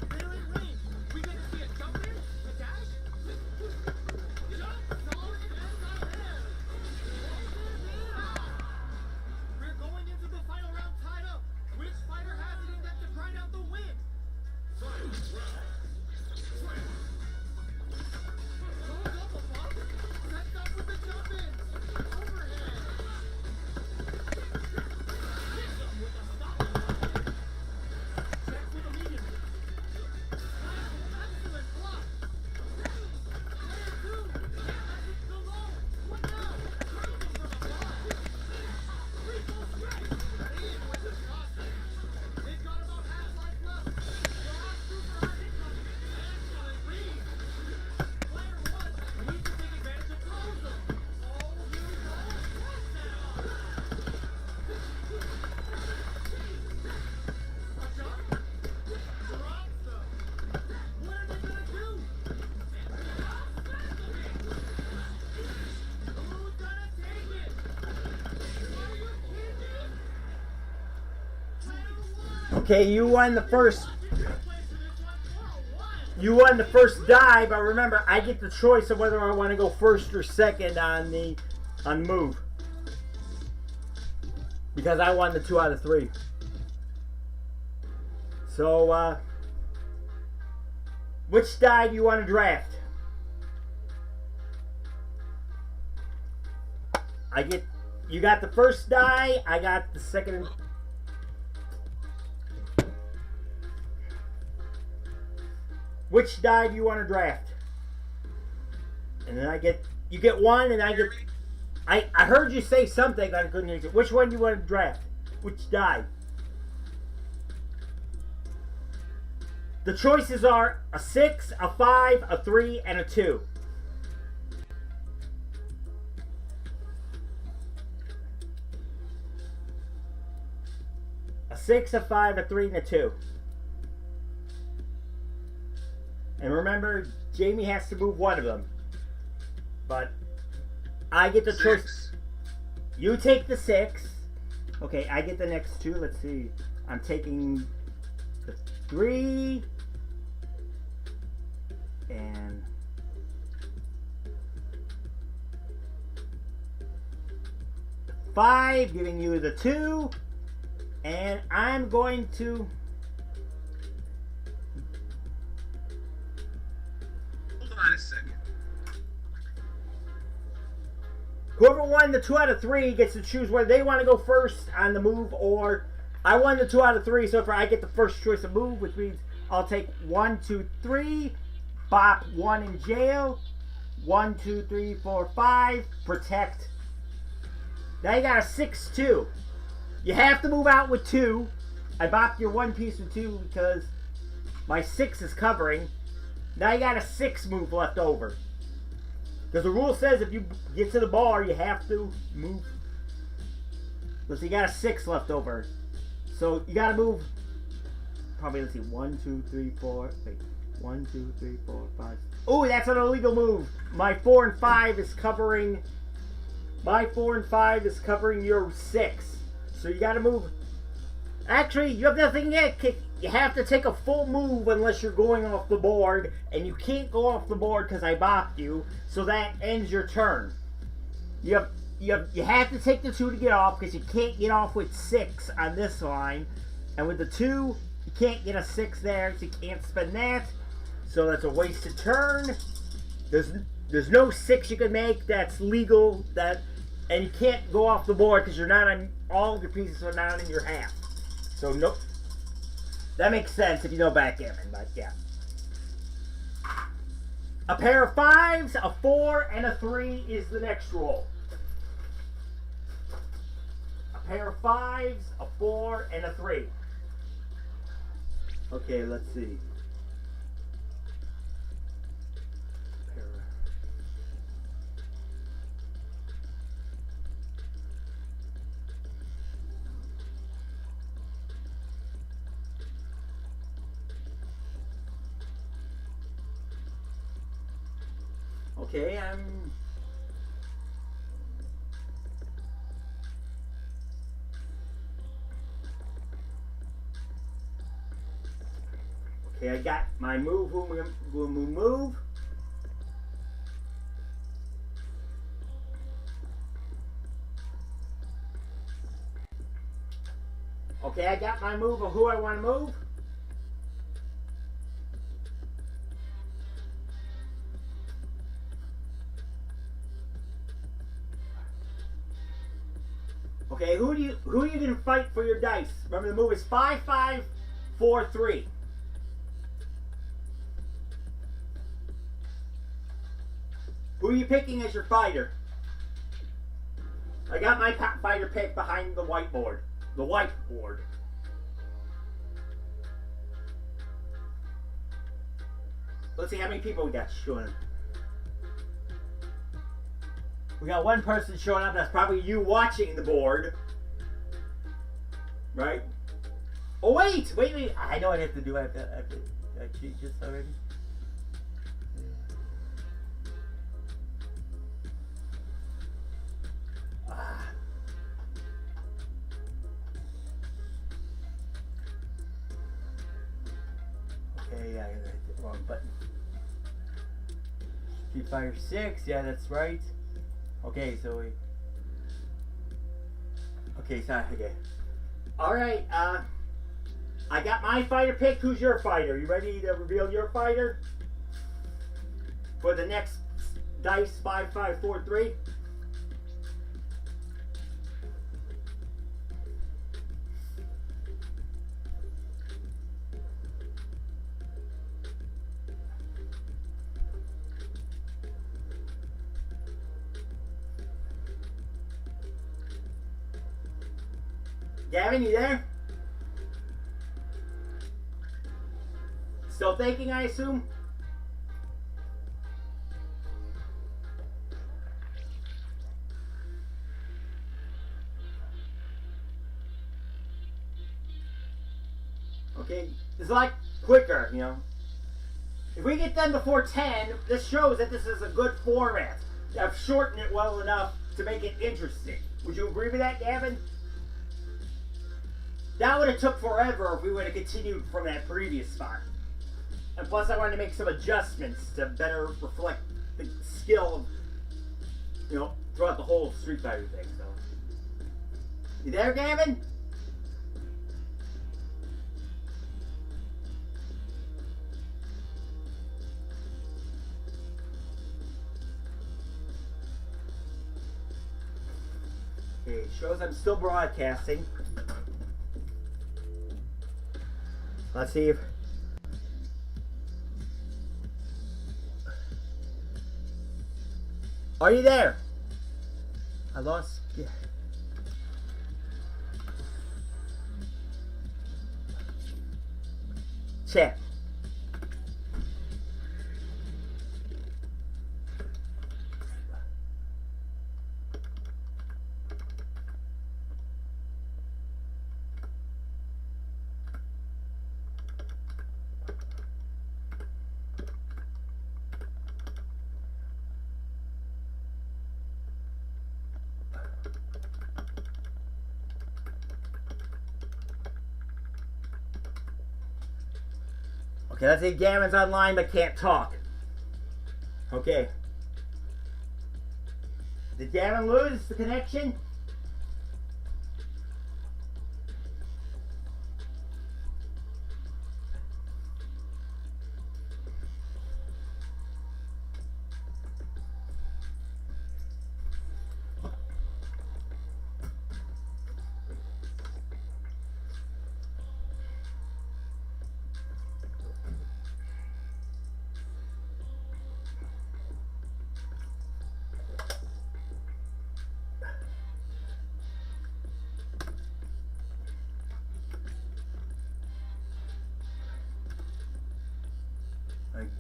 They're in range. We get to see a jump in, a dash. Jump, solid, and ahead. We're going into the final round tied up. Which fighter has it in them to grind out the win? Okay, you won the first. You won the first die, but remember, I get the choice of whether I want to go first or second on the move, because I won the 2 out of 3. So, which die do you want to draft? You got the first die. I got the second. Which die do you want to draft? And then you get one, and I get. I heard you say something, I couldn't hear you. Which one do you want to draft? Which die? The choices are a 6, a 5, a 3, and a 2. A 6, a 5, a 3, and a 2. And remember, Jamie has to move one of them. But I get the choice. You take the 6. Okay, I get the next 2. Let's see. I'm taking the 3. And the 5, giving you the 2. And I'm going to... Hold on a second. Whoever won the 2 out of 3 gets to choose whether they want to go first on the move, or I won the 2 out of 3, so far I get the first choice of move, which means I'll take 1, 2, 3, bop 1 in jail, 1, 2, 3, 4, 5, protect. Now you got a 6, 2. You have to move out with 2. I bopped your 1 piece with 2 because my 6 is covering. Now you got a 6 move left over. Because the rule says if you get to the bar, you have to move. So you got a 6 left over. So you got to move. Probably, let's see, 1, 2, 3, 4. Wait, 1, 2, 3, 4, 5. Oh, that's an illegal move. My 4 and 5 is covering. My 4 and 5 is covering your 6. So you got to move. Actually, you have nothing yet. You have to take a full move unless you're going off the board, and you can't go off the board because I bopped you. So that ends your turn. You have to take the 2 to get off because you can't get off with 6 on this line, and with the 2, you can't get a 6 there, so you can't spend that. So that's a wasted turn. There's no 6 you can make that's legal, and you can't go off the board because you're not on, all of your pieces are not in your half. So no. That makes sense if you know backgammon, but yeah. A pair of 5s, a 4, and a 3 is the next roll. A pair of 5s, a 4, and a 3. Okay, let's see. Okay, Okay, I got my move. Move. Okay, I got my move of who I want to move. Okay, who are you gonna fight for your dice? Remember the move is 5, 5, 4, 3. Who are you picking as your fighter? I got my fighter pick behind the whiteboard. The whiteboard. Let's see how many people we got showing up. We got one person showing up. That's probably you watching the board. Right? Oh, wait. I know what I have to do. I have to cheat this already. Okay, yeah, I hit the wrong button. Street Fighter 6, yeah, that's right. Okay, so we... Okay, sorry, okay. Alright, I got my fighter picked. Who's your fighter? You ready to reveal your fighter? For the next dice 5, 5, 4, 3? Gavin, you there? Still thinking, I assume? Okay, it's like quicker, you know. If we get done before 10, this shows that this is a good format. I've shortened it well enough to make it interesting. Would you agree with that, Gavin? That would have took forever if we would have continued from that previous spot. And plus I wanted to make some adjustments to better reflect the skill of, you know, throughout the whole Street Fighter thing, so. You there, Gavin? Okay, shows I'm still broadcasting. Let's see if... Are you there? I lost... Yeah. Chat. Okay, let's say Gavin's online but can't talk. Okay. Did Gavin lose the connection?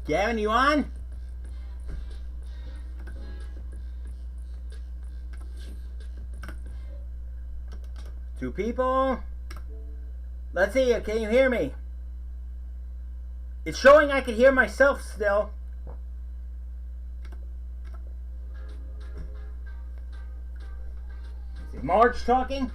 Gavin, you on? Two people. Let's see. Can you hear me? It's showing I can hear myself still. Is Marge talking?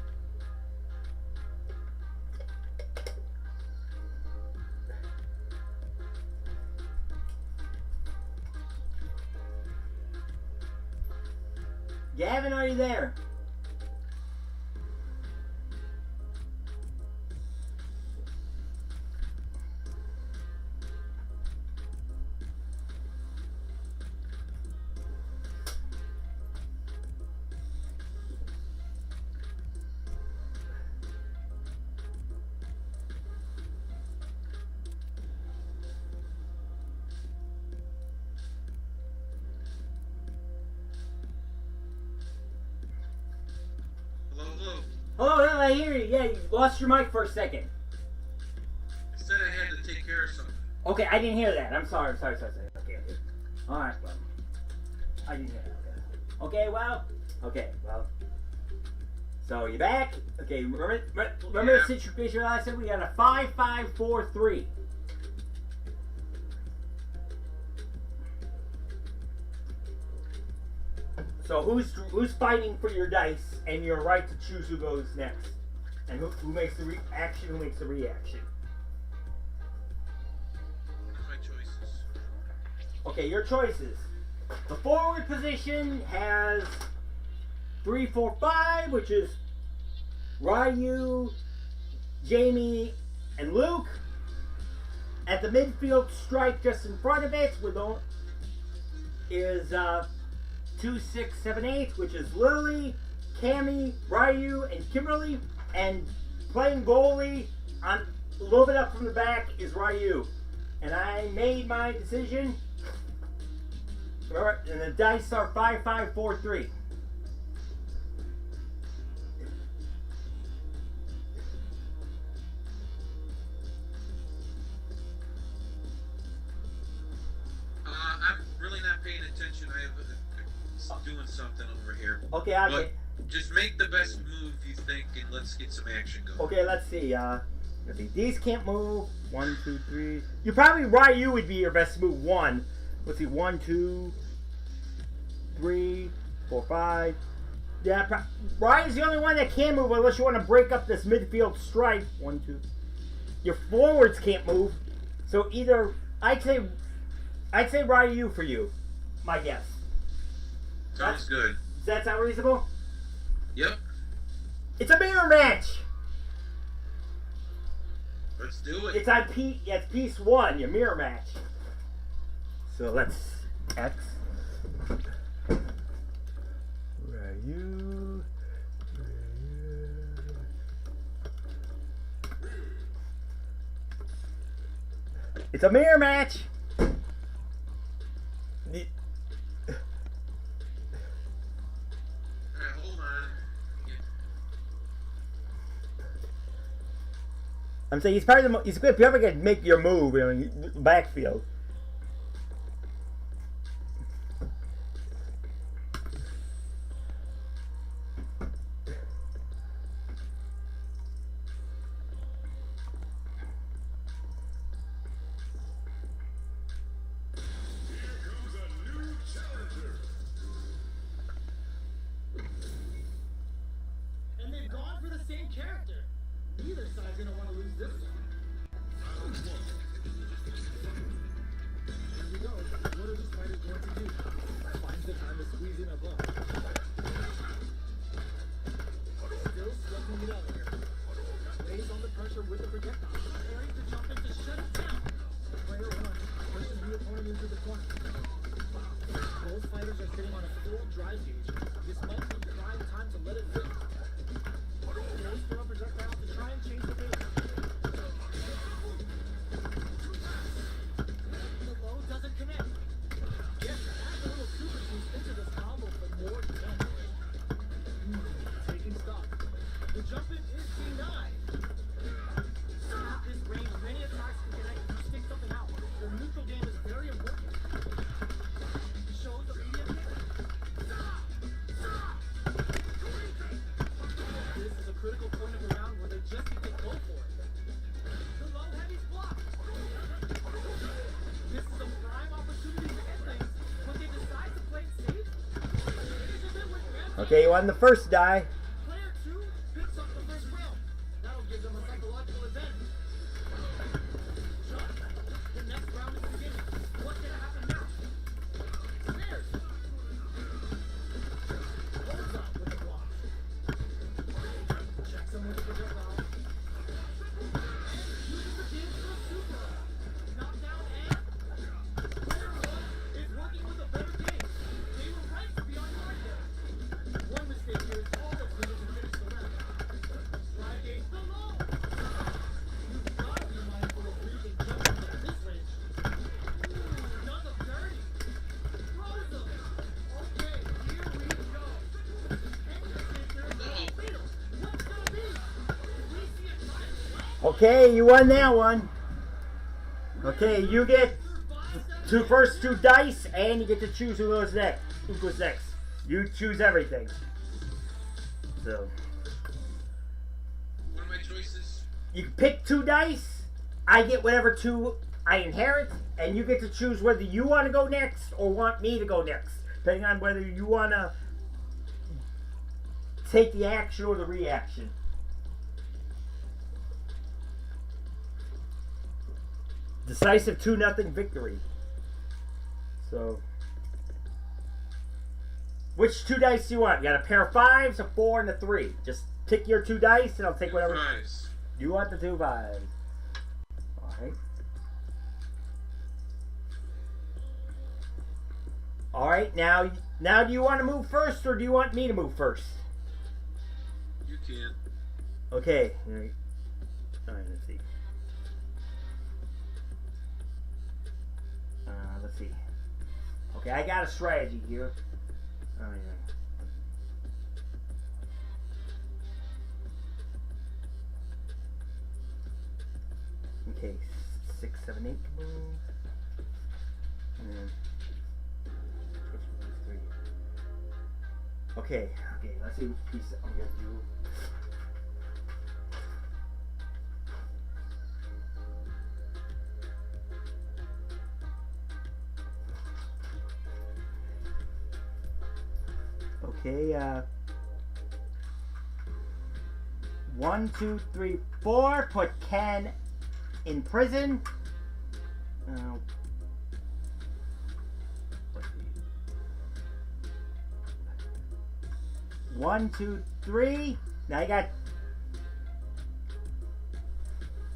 Gavin, are you there? Hello, I hear you. Yeah, you lost your mic for a second. I said I had to take care of something. Okay, I didn't hear that. I'm sorry. Okay. Alright, well. I didn't hear that. Okay, well. So, you back? Okay, remember the situation I said? We got a 5-5-4-3. So who's fighting for your dice and your right to choose who goes next, and who makes the action, who makes the reaction? What are my choices? Okay, your choices. The forward position has 3, 4, 5, which is Ryu, Jamie, and Luke. At the midfield strike, just in front of it, is 2, 6, 7, 8, which is Lily, Cammy, Ryu, and Kimberly. And playing goalie on a little bit up from the back is Ryu. And I made my decision. Alright, and the dice are 5-5-4-3. I'm really not paying attention. I'm doing something over here. Okay, But just make the best move you think, and let's get some action going. Okay, let's see. These can't move. 1, 2, 3. You probably Ryu would be your best move. 1. Let's see. 1, 2, 3, 4, 5. Yeah, Ryu's the only one that can move unless you want to break up this midfield strife. 1, 2. Your forwards can't move. So either I'd say Ryu for you. My guess. Sounds good. Does that sound reasonable? Yep. It's a mirror match. Let's do it. It's on it's piece 1, your mirror match. So let's X. Where are you? It's a mirror match. Hold on. I'm saying he's probably he's good if you ever get make your move in backfield. And they've gone for the same character. Neither side's gonna want to lose this one. Here we go. What are these fighters going to do? Finds the time to squeeze in a blow. Still struggling it out here. Lays on the pressure with the projectile. Preparing to jump in to shut it down. Player 1 pushes the opponent into the corner. Both fighters are sitting on a full drive gauge. This might be prime time to let it rip. Goes for a projectile to try and change the game. The low doesn't connect. Yes, add a little super boost into this combo for more damage. Okay, you won the first die. Player 2 picks up the first round. That'll give them a psychological advantage. John, the next round is beginning. What's gonna happen now? Stairs. Holds up with the block. Checks him with the projectile. And uses the kid for a super. Knockdown and player 1 is working with a better game. They were right to be on guard there. One mistake here is all that's needed to finish the round. Try gauge the low. You've got to be mindful of breathing jumping at this range. Done them dirty. Throws them. Okay, here we go. Enter the field. What's gonna be? We see a time. Okay, you won that one. Okay, you get first two dice, and you get to choose who goes next. Who goes next? You choose everything. So What are my choices? you pick 2 dice. I get whatever 2 I inherit, and you get to choose whether you want to go next or want me to go next, depending on whether you want to take the action or the reaction. Decisive 2-0 victory. So, which 2 dice do you want? You got a pair of 5s, a 4, and a 3. Just pick your 2 dice, and I'll take whatever. Nice. You want the 2 5s. Alright. Alright, now do you want to move first, or do you want me to move first? You can. Okay. Alright, let's see. Let's see. Okay, I got a strategy here. Oh, yeah. Okay, 6, 7, 8 to move. And then switch to these 3. Okay, let's see which piece I'm gonna do. Okay, 1, 2, 3, 4. Put Ken in prison. Let's see. 1, 2, 3. Now you got.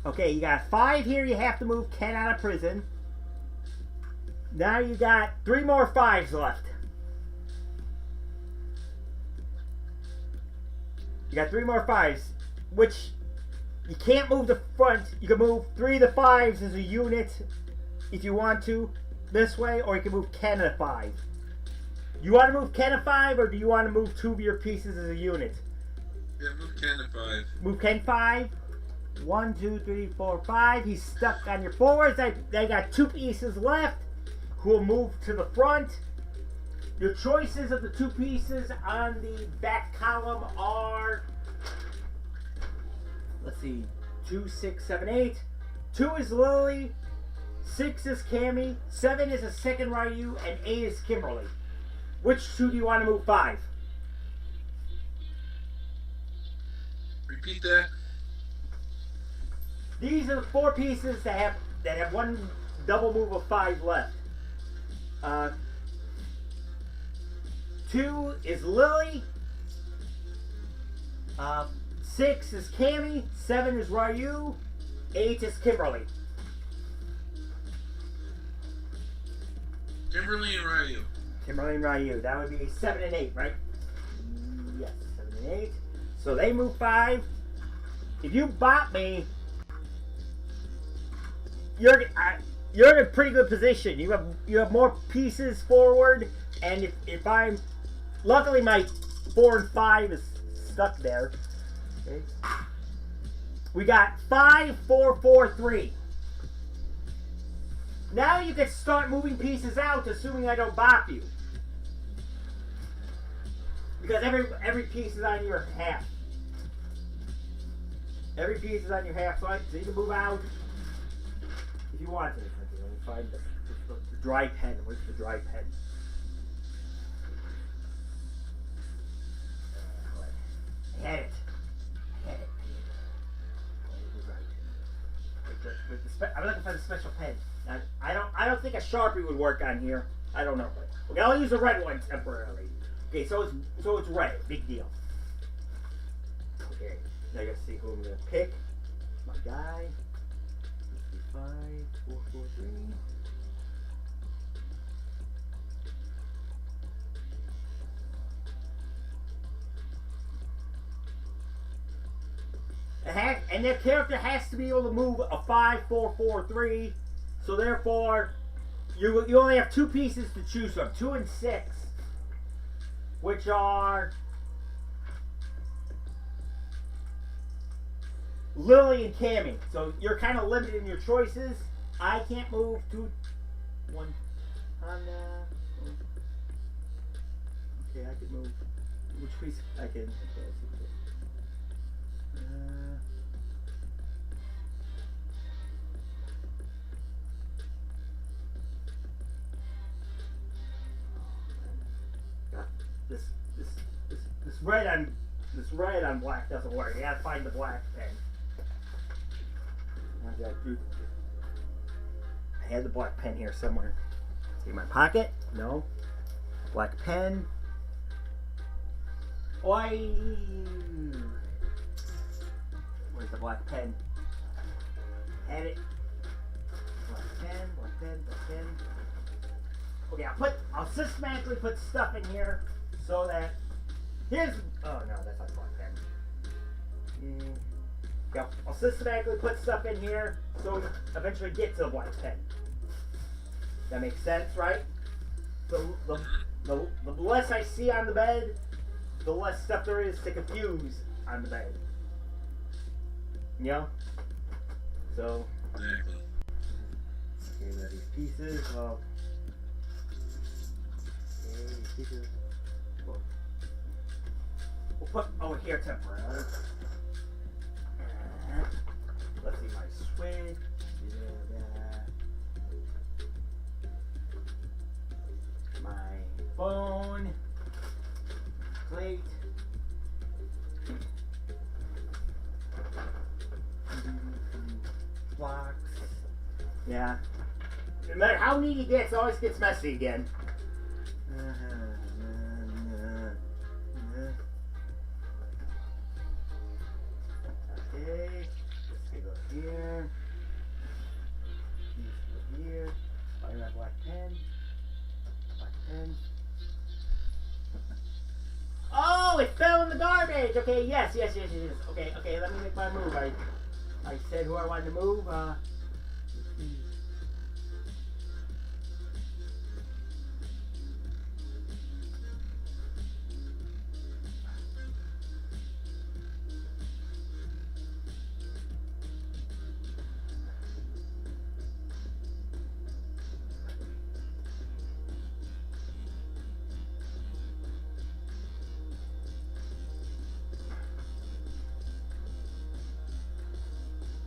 Okay, you got 5 here. You have to move Ken out of prison. Now you got 3 more 5s left. You got 3 more 5s, which you can't move the front. You can move 3 of the 5s as a unit if you want to this way, or you can move Ken a 5. You want to move Ken a 5, or do you want to move 2 of your pieces as a unit? Yeah, move Ken to 5. Move Ken 5. 1, 2, 3, 4, 5. He's stuck on your forwards. They got 2 pieces left who will move to the front. Your choices of the 2 pieces on the back column are, let's see, 2, 6, 7, 8. 2 is Lily, 6 is Cammy, 7 is a second Ryu, and 8 is Kimberly. Which 2 do you want to move 5? Repeat that. These are the 4 pieces that have 1 double move of 5 left. 2 is Lily. 6 is Cammy. 7 is Ryu. 8 is Kimberly. Kimberly and Ryu. Kimberly and Ryu. That would be 7 and 8, right? Yes, 7 and 8. So they move 5. If you bot me, you're in a pretty good position. You have more pieces forward, and if I'm luckily my 4 and 5 is stuck there. Okay. We got 5, 4, 4, 3. Now you can start moving pieces out, assuming I don't bop you, because every piece is on your half. Every piece is on your half, so you can move out if you want to. Let me find the dry pen. Where's the dry pen? I'm looking for the special pen. Now, I don't think a Sharpie would work on here. I don't know. Okay, I'll use a red one temporarily. Okay, so it's red. Big deal. Okay, now I gotta see who I'm gonna pick. My guy. 5, 4, 4, 3. And their character has to be able to move a 5, 4, 4, 3. So therefore, you only have 2 pieces to choose from, 2 and 6, which are Lily and Cammy. So you're kind of limited in your choices. I can't move 2, 1. Okay, I can move. Which piece? I can. Okay, let's see. This red on black doesn't work. You gotta find the black pen. I had the black pen here somewhere. See my pocket? No. Black pen. Oi! Where's the black pen? Had it. Black pen, black pen, black pen. Okay, I'll systematically put stuff in here so that oh no, that's not black pen. Yeah, I'll systematically put stuff in here so we eventually get to the black pen. That makes sense, right? So the less I see on the bed, the less stuff there is to confuse on the bed. You know? So Exactly. okay, we have these pieces. Well, okay, these pieces. We'll put over here temporarily. Let's see my switch. My phone. Plate. Blocks. Yeah. No matter how neat he gets, it always gets messy again. Okay, let's go here. These go here. Find that black pen. Black pen. Oh, it fell in the garbage. Okay, yes. Okay, let me make my move. I said who I wanted to move.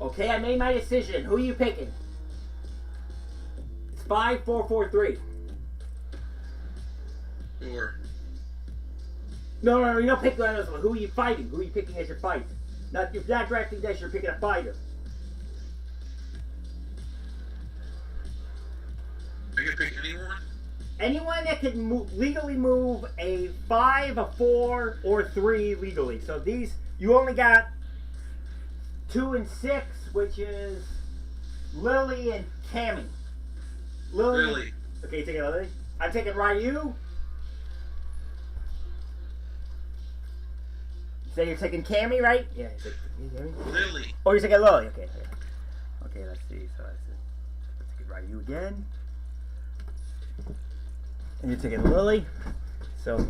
Okay, I made my decision. Who are you picking? It's 5, 4, 4, 3. 4. No, you don't pick one of those. Who are you fighting? Who are you picking as your fight? You're not drafting this, you're picking a fighter. I can pick anyone? Anyone that can legally move a 5, a 4, or 3 legally. So these, you only got 2 and 6, which is Lily and Cammy. Lily. Okay, you taking Lily? I'm taking Ryu. So you're taking Cammy, right? Yeah. Lily. Oh, you're taking Lily. Okay. Okay, let's see. So let's take Ryu again. And you're taking Lily. So.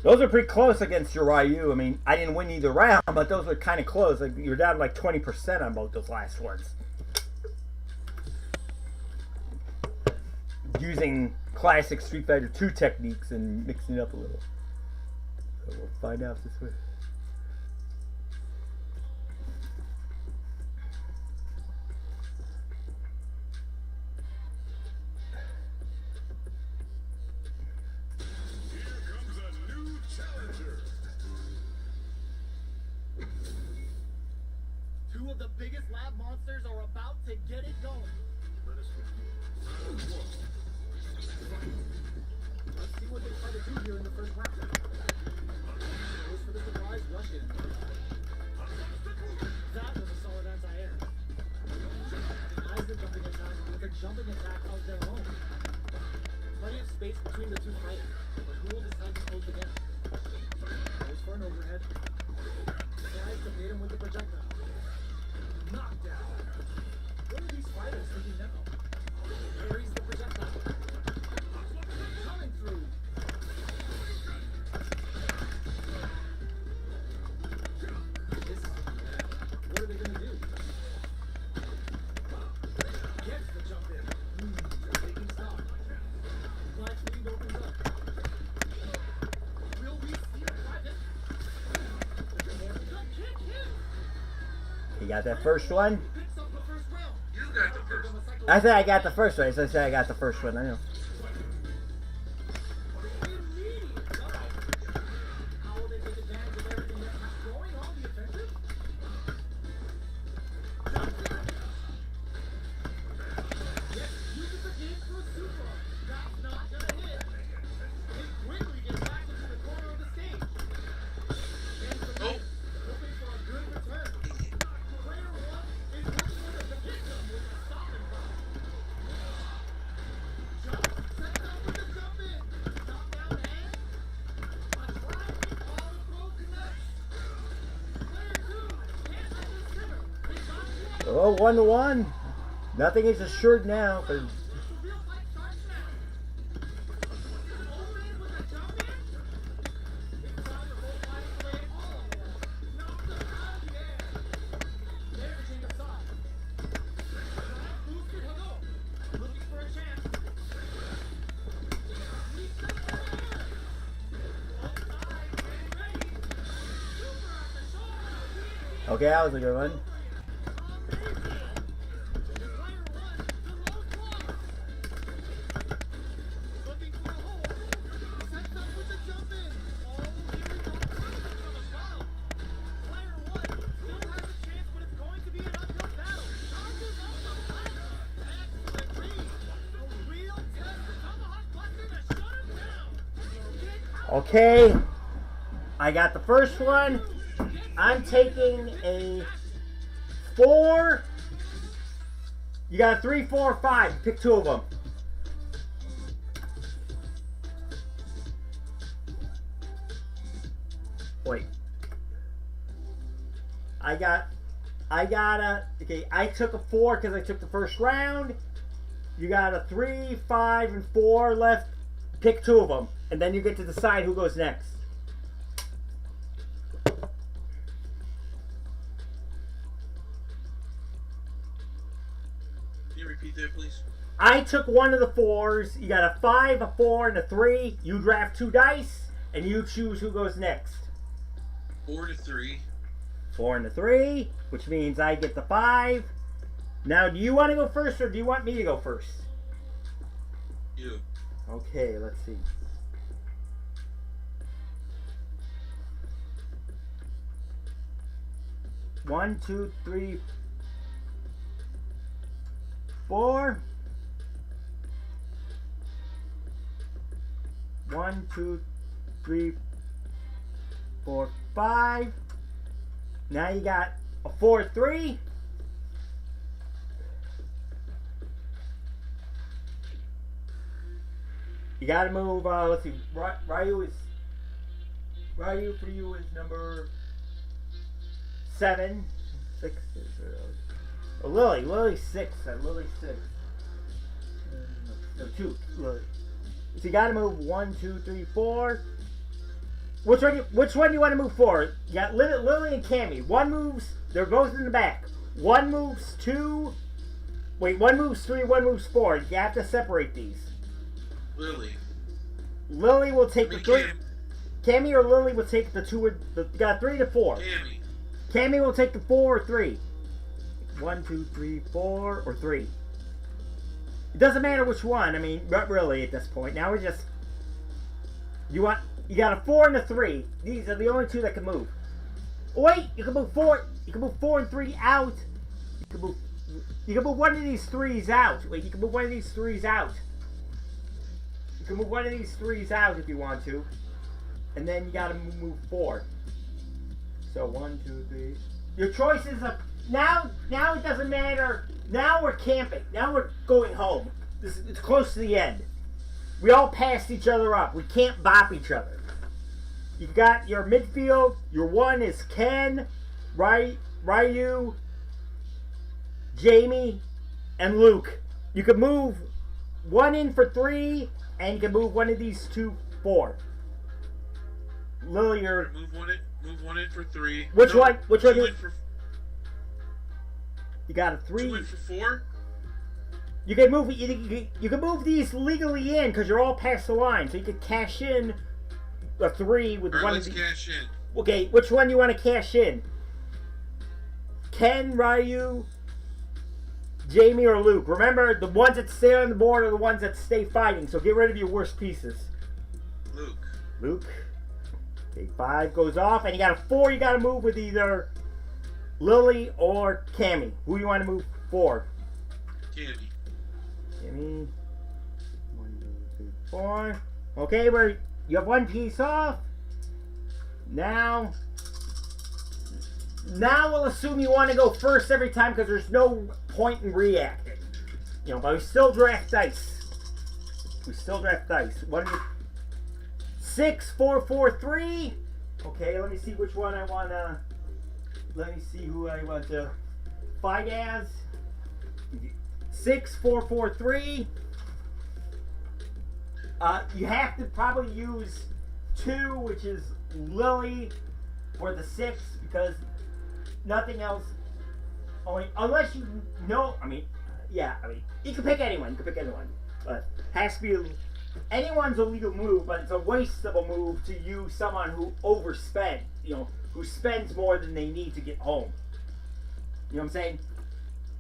Those are pretty close against your Ryu. I mean, I didn't win either round, but those are kind of close. Like, you're down like 20% on both those last ones. Using classic Street Fighter 2 techniques and mixing it up a little. So we'll find out this way. of the biggest lab monsters are about to get it going. Let us begin. Let's see what they try to do here in the first round. Goes for the surprise rush in. That was a solid anti-air. Denies the jumping attack with a jumping attack of their own. Plenty of space between the two fighters, but who will decide to close the gap? Goes for an overhead. Tries to bait him with the projectile. Knockdown. What are these fighters thinking now? Carries the projectile. Coming through. What are they gonna do? Gets the jump in. Taking stock. Black's lead opens up. Will we see a private? The kick hit. You got that first one? Picks up the first round. You got the first one. I said I got the first one. So I said I got the first one. I know. Immediate double. How will they take advantage of everything that's going on the offensive? Yes, uses the game for a super. That's not gonna hit. They quickly get back into the corner of the stage. And the Oh. hoping for a good return. Player one is looking for the victim with a stopping block. Jump, set up with the jump in. Knockdown and a driving auto throw connects. Player two can't let this simmer. They got one. Oh, 1-1. Nothing is assured now. But The real fight starts now. Open with a jump in. It's time to both fighters lay it all on one. Knocked them out of the air. There's a change of side. Drive boosted Hago. Looking for a chance. Reach the air. Both sides getting ready. Super at the shoulder. okay, that was a good one. Amazing. Player one, the low block. Looking for a hole. Sets up with the jump in. Oh, here we go. From the foul. Player one still has a chance, but it's going to be an uphill battle. Charges up the flank. Excellent read. A real test. The tomahawk buster to shut him down. Get out. Okay, I got the first one. I'm taking a 4. You got a 3, 4, 5. Pick 2 of them. Wait. Okay, I took a 4 because I took the first round. You got a 3, 5, and 4 left. Pick 2 of them. And then you get to decide who goes next. Can you repeat that, please? I took one of the 4s. You got a 5, a 4, and a 3. You draft 2 dice, and you choose who goes next. 4 to 3. 4 and a 3, which means I get the 5. Now, do you want to go first, or do you want me to go first? You. Okay, let's see. One, 2, 3, 4. 1, 2, 3, 4, 5. Now you got a 4, 3. You gotta move, let's see, Ryu for you is number 7. 6 is, Lily's 6, Lily's 6. No, 2, Lily. So you gotta move 1, 2, 3, 4. Which one do you want to move for? You got Lily and Cammy. One moves, they're both in the back. One moves 2. Wait, one moves 3, one moves 4. You have to separate these. Lily. Lily will take the 3. Cammy. Cammy or Lily will take the 2. You got 3 to 4. Cammy. Cammy will take the 4 or 3. 1, 2, 3, 4, or 3. It doesn't matter which one. I mean, not really at this point. Now we're just. You got a 4 and a 3. These are the only 2 that can move. Wait, you can move 4. You can move 4 and 3 out. You can move one of these 3s out. Wait, you can move one of these 3s out. You can move one of these 3s out if you want to. And then you gotta move 4. So 1, 2, 3. Your choices are now it doesn't matter. Now we're camping. Now we're going home. It's close to the end. We all passed each other up. We can't bop each other. You got your midfield. Your 1 is Ken, Ryu, Jamie, and Luke. You can move 1 in for 3, and you can move one of these 2 4. Lily, you're... Move one in for 3. Which one? Which one? Two in for, You got a 3. 2 in for 4? You can move. You can move these legally in because you're all past the line, so you could cash in a 3 with Alright, one let's of these. cash in. Okay, which one do you want to cash in? Ken, Ryu, Jamie, or Luke? Remember, the ones that stay on the board are the ones that stay fighting. So get rid of your worst pieces. Luke. Okay, 5 goes off, and you got a 4. You got to move with either Lily or Cammy. Who do you want to move for? Cammy. 1, 2, 3, 4. Okay, you have 1 piece off. Now we'll assume you want to go first every time because there's no point in reacting. You know, but we still draft dice. 6, 4, 4, 3. Okay, let me see which one I want to. Let me see who I want to fight as. 6, 4, 4, 3. You have to probably use 2, which is Lily, for the 6 because nothing else. Unless you know. You can pick anyone. But has to be anyone's a legal move, but it's a wasteful move to use someone who overspent. You know, who spends more than they need to get home. You know what I'm saying?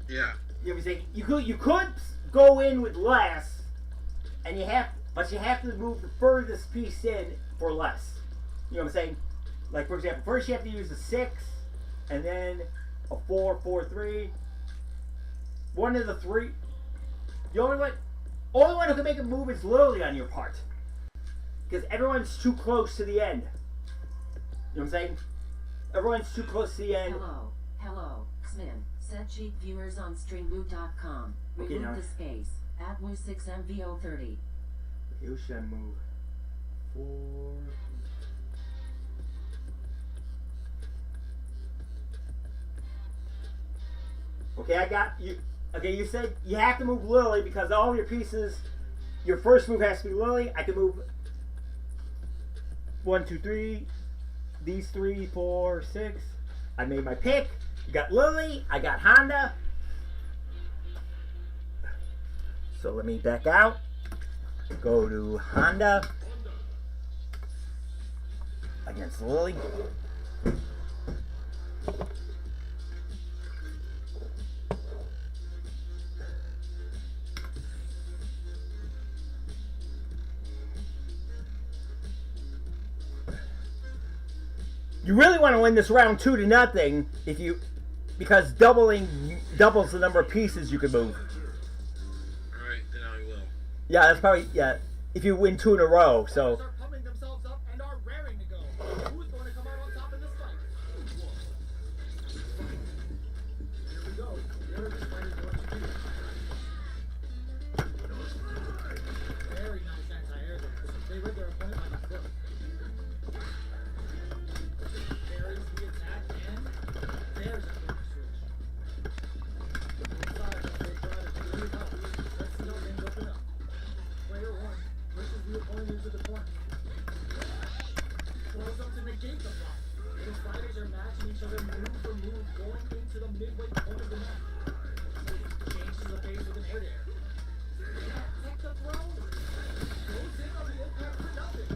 Yeah. You know what I'm saying? You could go in with less, and you have to move the furthest piece in for less. You know what I'm saying? Like, for example, first you have to use a 6, and then a 4, 4, 3. One of the 3. The only one who can make a move is Lily on your part, because everyone's too close to the end. You know what I'm saying? Everyone's too close to the end. Hello, Xmin. Set cheap viewers on streamboot.com. Okay, Remove now. the space. At Wu6MVO30. Okay, who should I move? 4. Okay, I got you. Okay, you said you have to move Lily because all your pieces. Your first move has to be Lily. I can move 1, 2, 3. These 3, 4, 6. I made my pick. You got Lily. I got Honda. So let me back out. Go to Honda against Lily. You really want to win this round 2-0 because doubles the number of pieces you can move. Alright, then I will. Yeah, that's probably if you win 2 in a row. So Are pumping themselves up and are raring to go. Who's going to come out on top in this fight? Here we go. Where is this fighter going to be? Very nice anti-air there. They read their opponent like a book. Carries the attack and there's a quick switch. Inside, they try to clear it up. Let's see how things open up. Player 1 pushes the opponent into the corner. Throws up to negate the block. The fighters are matching each other move for move going into the midway point of the mat. Changes the pace with an air dare. Take the throw. Goes in on the impact for nothing.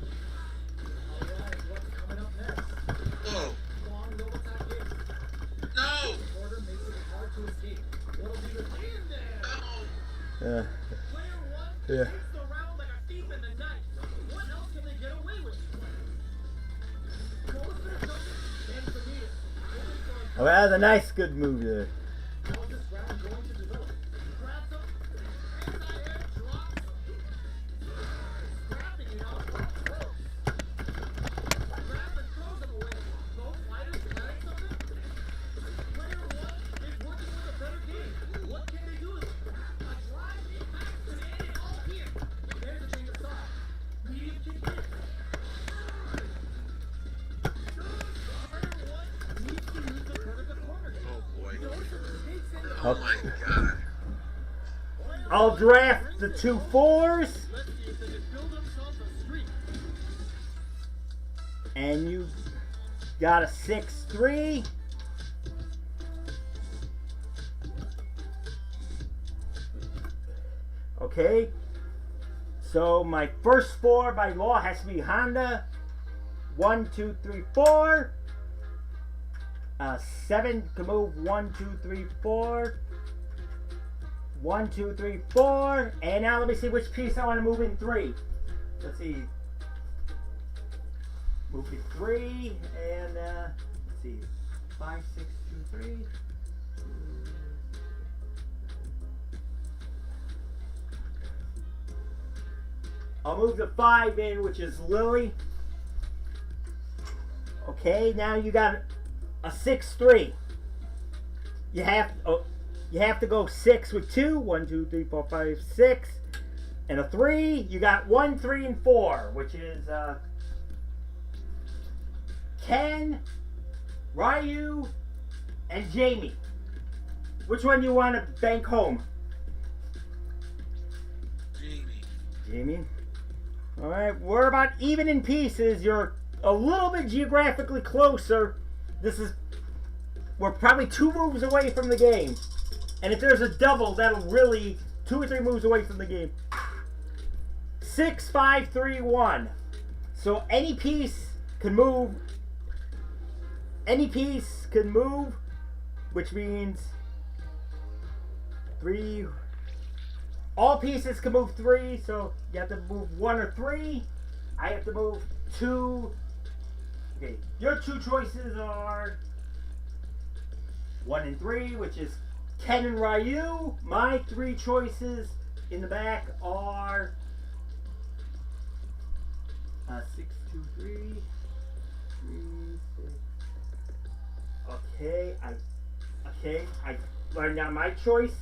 Alright, what's coming up next? Whoa! Long low attack in. No! The border makes it hard to escape. What'll be the in there? No! Player 1 Yeah. takes the round like a thief in the night. What else can they get away with? Goes for the jump, stands to beat it. Oh, that was a nice, good move there. How is this round going to develop? Grabs him, anti-air drops him. Scrapping it out from close. Grab and throws him away. Both fighters planning something? Player one is working with a better game. What can they do? A drive, impact, and it all here. There's a change of style. Medium kick in. Player one needs to use the vertical corner. Oh boy. Takes it. Oh my god. I'll draft the 2 4s. Let's see if they can build themselves a streak. And you got a 6-3. Okay. So my first 4 by law has to be Honda. 1, 2, 3, 4. 7 can move 1, 2, 3, 4. 1, 2, 3, 4. And now let me see which piece I want to move in 3. Let's see. Move to 3 and let's see. 5, 6, 2, 3. I'll move the 5 in, which is Lily. Okay, now you got a 6-3. You have to go 6 with 2. 1, 2, 3, 4, 5, 6. And a 3. You got 1, 3, and 4, which is Ken, Ryu, and Jamie. Which one do you want to bank home? Jamie. Jamie. Alright, we're about even in pieces. You're a little bit geographically closer. We're probably 2 moves away from the game. And if there's a double, that'll really 2 or 3 moves away from the game. 6, 5, 3, 1. So any piece can move. Any piece can move, which means 3. All pieces can move 3, so you have to move 1 or 3. I have to move 2. Okay, your 2 choices are 1 and 3, which is Ken and Ryu. My 3 choices in the back are 6, 2, 3, 3, 6. Okay, I learned out my choice.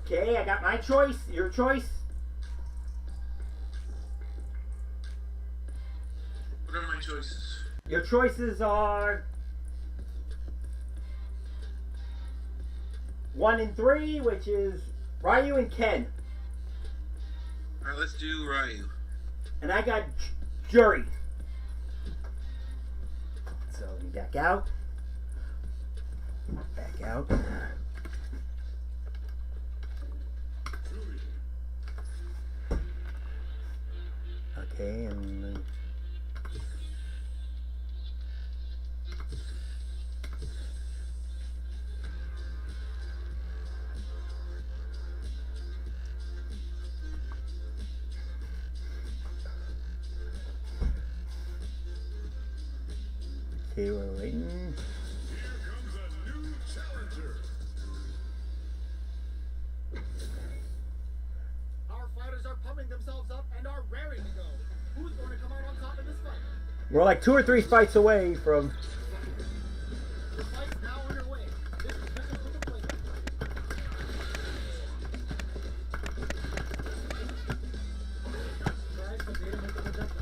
Okay, I got my choice. Your choice. What are my choices? Your choices are 1 and 3, which is Ryu and Ken. Alright, let's do Ryu. And I got Jury. So let me back out. Back out. Okay, and okay, we're waiting. Here comes a new challenger. Our fighters are pumping themselves up and are raring to go. Who's going to come out on top in this fight? We're like 2 or 3 fights away from. The fight's now underway. This is with the playback. Tries to bait him with the projectile.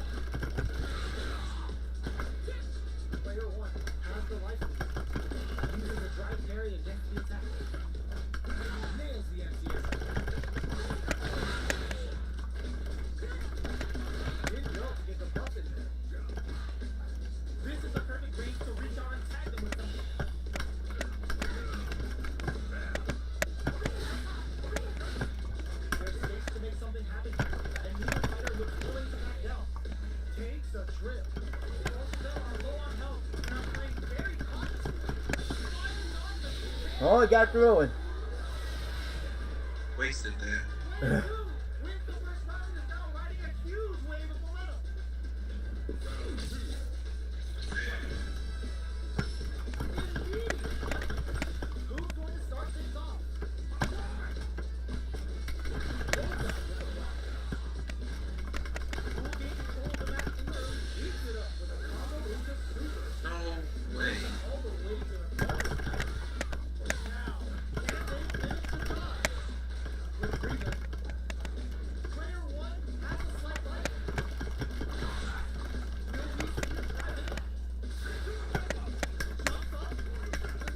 Player 1 has the license. Uses a drive parry against the attack. Nails the anti-air. Didn't know to get the buff in there. This is the perfect range to reach out and tag them with something. There's space to make something happen here, and neither fighter looks willing to back down. Takes a trip. Both still are low on health and are playing very cautiously. Oh, it got through it. Wasted that. Player 2 wins the first round and is now riding a Who's going to start things off? Who gained control of the match in the early, heats it up with a combo into super. No way. All the way to the bonus match. Now, can they finish the tie? With reason. Player 1 has a slight lead. Will we see a private? Jump up.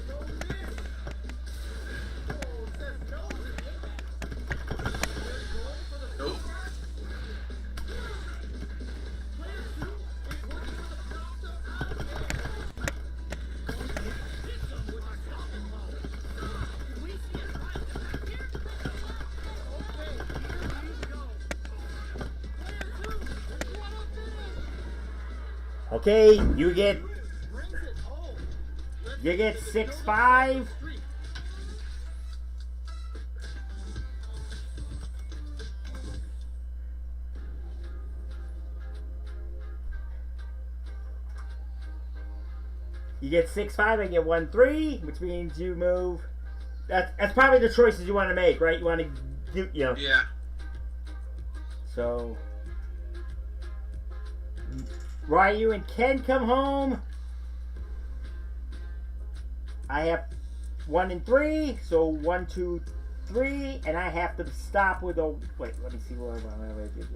No miss. Oh, says no to the impact. They're going for the Nope. Player 2 is looking for the pronto out of air. Hit them with our stopping power. Can we see a private? Okay, here we go. Player 2, what a finish! Okay, you get Brings it home. Let's you get get to the 6-5. streak. You get 6-5. I get 1-3, which means you move. That's probably the choices you want to make, right? You want to do, you know. Yeah. So Ryu and Ken come home. I have 1 and 3, so 1, 2, 3, and I have to stop with a. Wait, let me see where I'm going to do this.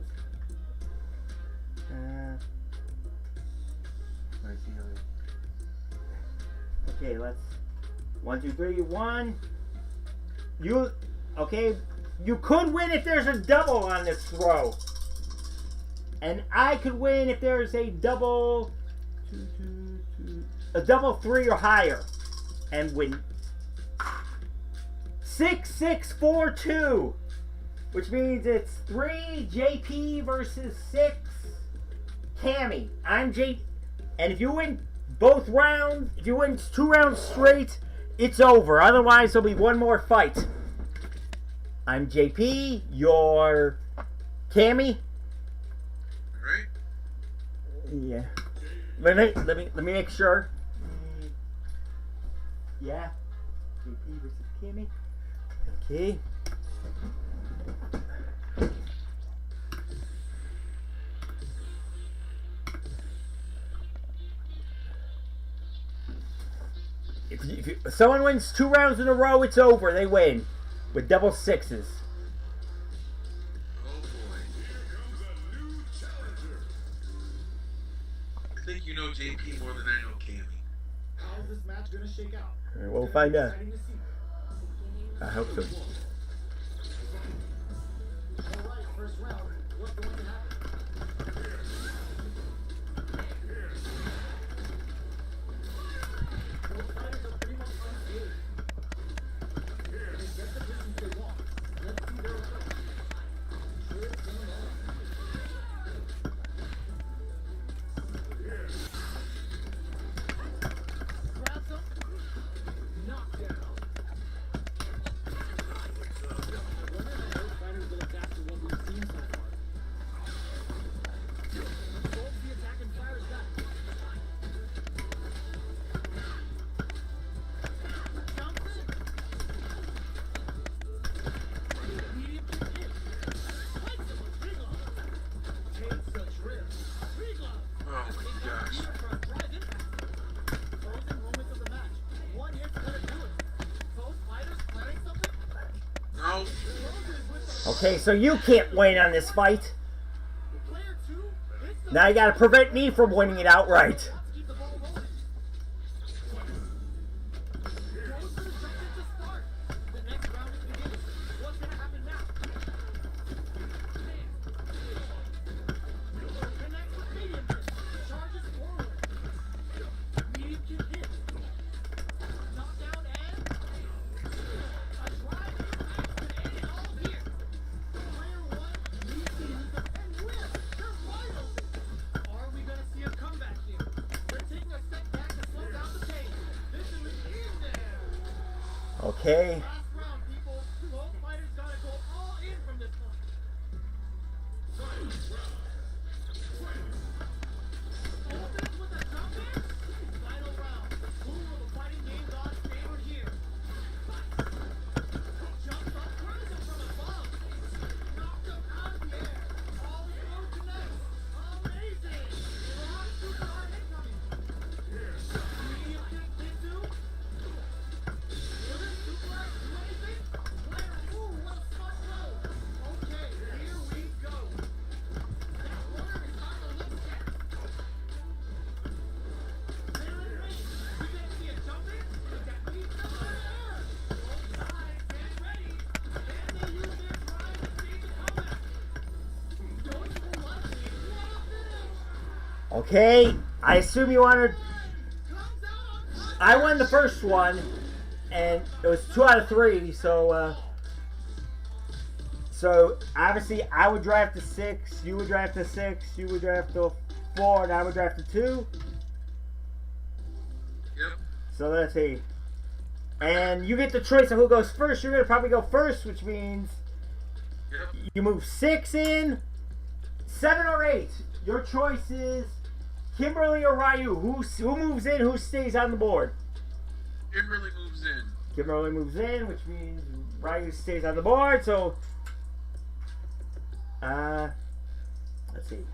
Where's the other? Okay, let's 1, 2, 3, 1. You okay? You could win if there's a double on this throw, and I could win if there's a double, a double 3 or higher, and win 6-6-4-2, which means it's 3 JP versus 6 Cammy. I'm J, and if you win both rounds, if you win 2 rounds straight, it's over. Otherwise, there'll be one more fight. I'm JP. You're Cammy. Alright. Yeah. Let me make sure. Yeah. JP versus Cammy. Okay. If someone wins 2 rounds in a row, it's over. They win with double 6s. Oh boy. Here comes a new challenger. I think you know JP more than I know Cammy. How's this match gonna shake out? We'll find out. Exciting to see. I hope so. Alright, first round. What's going to happen? Both fighters are pretty much unscathed. They get the distance they want. Let's see their approach. Sure, it's going on. Grabs him. Knocked down. I wonder how both fighters will adapt to what we've seen so far. Controls the attack and fires back. Jumps in. Medium kick in. Spikes him with big love. Takes the trip. Big love. Oh my gosh. Here for a drive impact. Closing moments of the match. One hit's gonna do it. Both fighters planning something. No. Closes with the Okay, so you can't win on this fight. player 2. Hits the Now you gotta prevent me from winning it outright. to keep the ball rolling. Goes for the jump in to start. The next round is beginning. What's gonna happen now? Connects with medium kick. Charges forward. Medium kick hit. Knockdown and a drive impact could end it all here. Player 1 leads the user and wins. They're wide open. Are we gonna see a comeback here? They're taking a step back to slow down the pace. This is in there. Okay. Last round, people. Both fighters gotta go all in from this point. Okay, I assume you wanted. I won the first one, and it was 2 out of 3. So obviously I would draft the 6. You would draft the 6. You would draft the 4, and I would draft the 2. Yep. So let's see. And you get the choice of who goes first. You're gonna probably go first, which means Yep. you move 6 in, 7 or 8. Your choice is Kimberly or Ryu. Who moves in? Who stays on the board? Kimberly moves in. Kimberly moves in, which means Ryu stays on the board. So, let's see.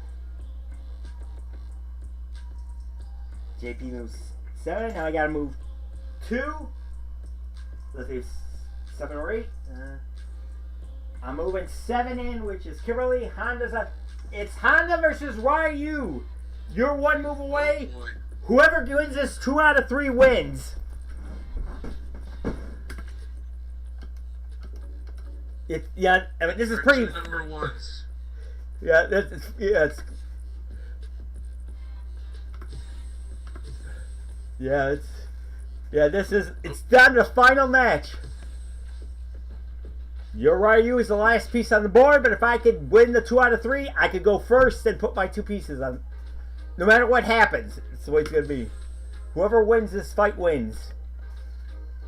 JP moves 7. Now I gotta move 2. Let's see, 7 or 8. I'm moving 7 in, which is Kimberly. It's Honda versus Ryu. You're 1 move away. Oh boy. Whoever wins this 2 out of 3 wins. Yeah, I mean, this is Our pretty. two number ones. Yeah, it's it's down to the final match. Your Ryu is the last piece on the board, but if I could win the 2 out of 3, I could go first and put my 2 pieces on. No matter what happens, it's the way it's gonna be. Whoever wins this fight wins.